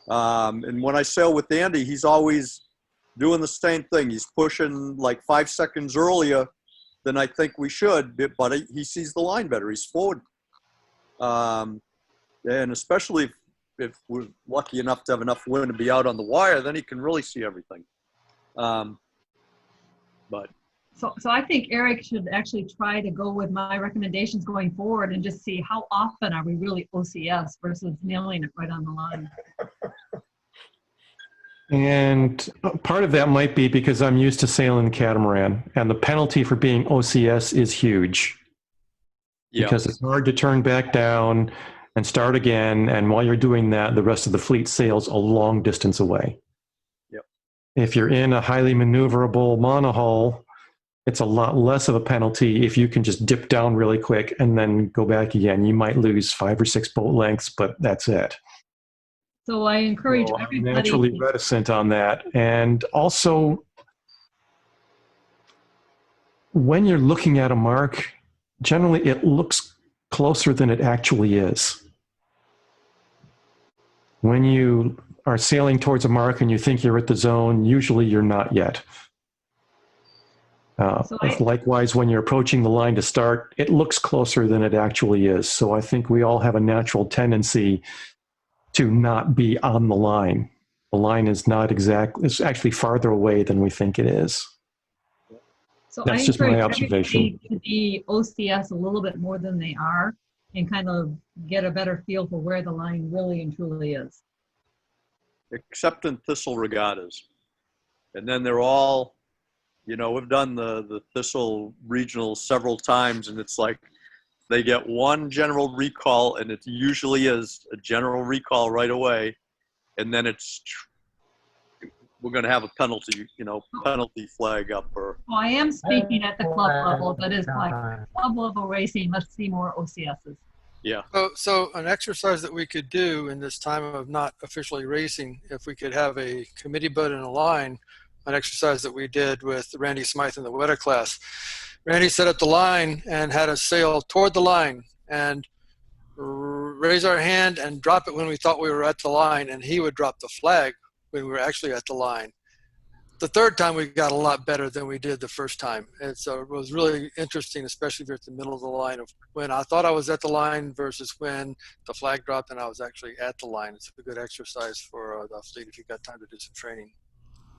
And when I sail with Andy, he's always doing the same thing. He's pushing like 5 seconds earlier than I think we should, but he sees the line better. He's forward. And especially if we're lucky enough to have enough wind to be out on the wire, then he can really see everything. But So I think Eric should actually try to go with my recommendations going forward and just see how often are we really OCS versus nailing it right on the line. And part of that might be because I'm used to sailing the catamaran, and the penalty for being OCS is huge. yeah, Because it's hard to turn back down and start again. And while you're doing that, the rest of the fleet sails a long distance away. Yep. If you're in a highly maneuverable monohull, it's a lot less of a penalty if you can just dip down really quick and then go back again. You might lose 5 or 6 boat lengths, but that's it. So I encourage So I'm everybody. naturally reticent on that. And also, when you're looking at a mark, generally it looks closer than it actually is. When you are sailing towards a mark and you think you're at the zone, usually you're not yet. Likewise, when you're approaching the line to start, it looks closer than it actually is. So I think we all have a natural tendency to not be on the line. The line is not exactly, it's actually farther away than we think it is. So That's I just my encourage observation. everybody to be OCS a little bit more than they are and kind of get a better feel for where the line really and truly is. except in Thistle regattas. And then they're all, you know, we've done the Thistle regional several times, and it's like they get one general recall, and it usually is a general recall right away. And then it's, we're going to have a penalty, you know, penalty flag up. Or Well, I am speaking at the club level, that is like club level racing. Let's see more OCSs. yeah. So an exercise that we could do in this time of not officially racing, if we could have a committee boat in a line, an exercise that we did with Randy Smythe in the Weta class. Randy set up the line and had us sail toward the line and raise our hand and drop it when we thought we were at the line, and he would drop the flag when we were actually at the line. The third time we got a lot better than we did the first time. And so it was really interesting, especially if you're at the middle of the line, of when I thought I was at the line versus when the flag dropped and I was actually at the line. It's a good exercise for the fleet if you've got time to do some training.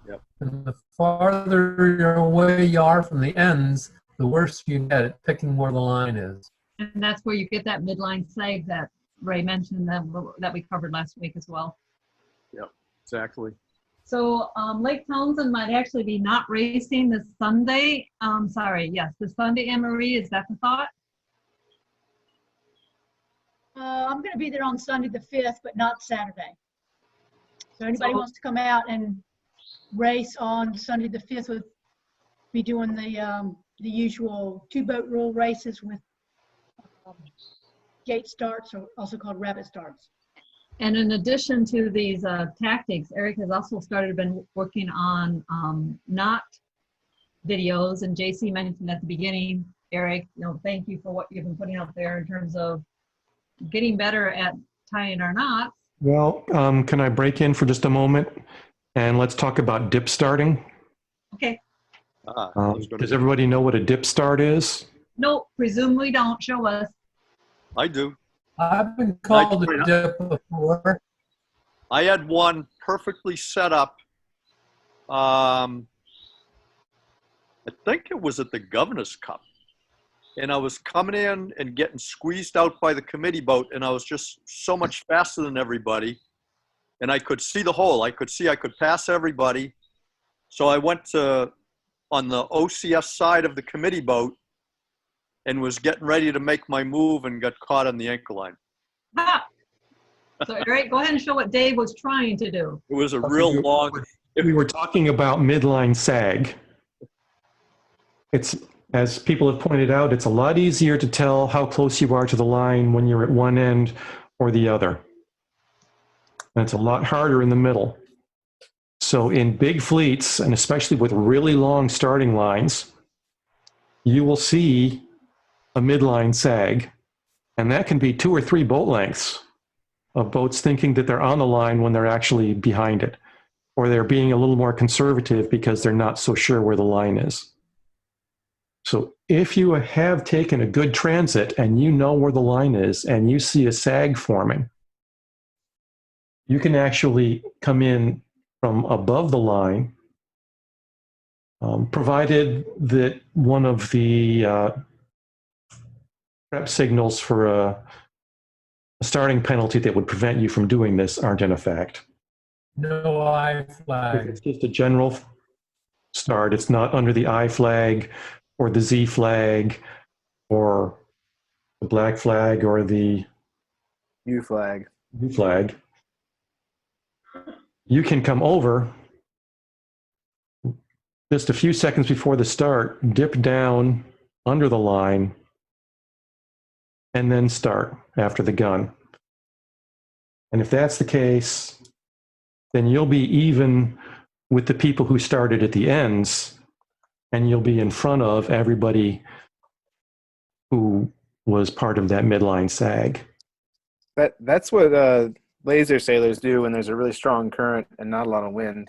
Yep. And the farther away you are from the ends, the worse you get at picking where the line is. And that's where you get that midline save that Ray mentioned that we covered last week as well. Yep, exactly. So Lake Townsend might actually be not racing this Sunday. This Sunday, Anne-Marie, is that the thought? I'm going to be there on Sunday the 5th, but not Saturday. So anybody wants to come out and race on Sunday the 5th, would be doing the usual 2-boat rule races with gate starts, or also called rabbit starts. And in addition to these tactics, Eric has also been working on knot videos, and JC mentioned at the beginning, Eric, thank you for what you've been putting out there in terms of getting better at tying our knots. Well, can I break in for just a moment and let's talk about dip starting? Okay. Does everybody know what a dip start is? No, presumably don't. Show us. I do. I've been called a dip before. I had one perfectly set up. I think it was at the Governor's Cup. And I was coming in and getting squeezed out by the committee boat, and I was just so much faster than everybody. And I could see the hole. I could pass everybody. So I went on the OCS side of the committee boat and was getting ready to make my move and got caught on the anchor line. Ah! So Eric, go ahead and show what Dave was trying to do. It was a real long. We were talking about midline sag. It's, as people have pointed out, it's a lot easier to tell how close you are to the line when you're at one end or the other. And it's a lot harder in the middle. So in big fleets, and especially with really long starting lines, you will see a midline sag, and that can be 2 or 3 boat lengths of boats thinking that they're on the line when they're actually behind it, or they're being a little more conservative because they're not so sure where the line is. So if you have taken a good transit and you know where the line is and you see a sag forming, you can actually come in from above the line, provided that one of the prep signals for a starting penalty that would prevent you from doing this aren't in effect. No I flag. If it's just a general start, it's not under the I flag or the Z flag or the black flag or the U flag. U flag. You can come over just a few seconds before the start, dip down under the line, and then start after the gun. And if that's the case, then you'll be even with the people who started at the ends, and you'll be in front of everybody who was part of that midline sag. That's what laser sailors do when there's a really strong current and not a lot of wind,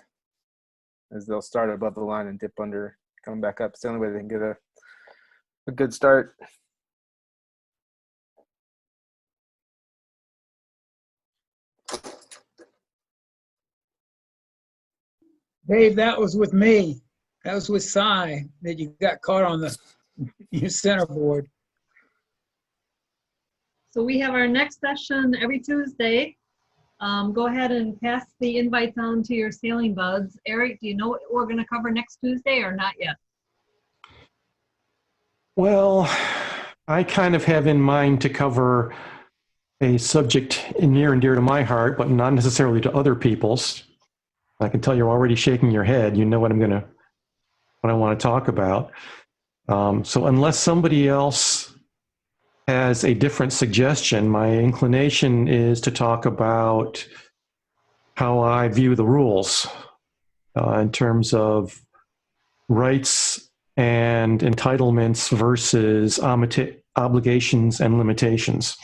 is they'll start above the line and dip under, come back up. It's the only way they can get a good start. Dave, that was with me. That was with Cy that you got caught on the your centerboard. So we have our next session every Tuesday. Go ahead and pass the invites on to your sailing buds. Eric, do you know what we're going to cover next Tuesday or not yet? Well, I kind of have in mind to cover a subject near and dear to my heart, but not necessarily to other people's. I can tell you're already shaking your head. You know what I want to talk about. So unless somebody else has a different suggestion, my inclination is to talk about how I view the rules in terms of rights and entitlements versus obligations and limitations.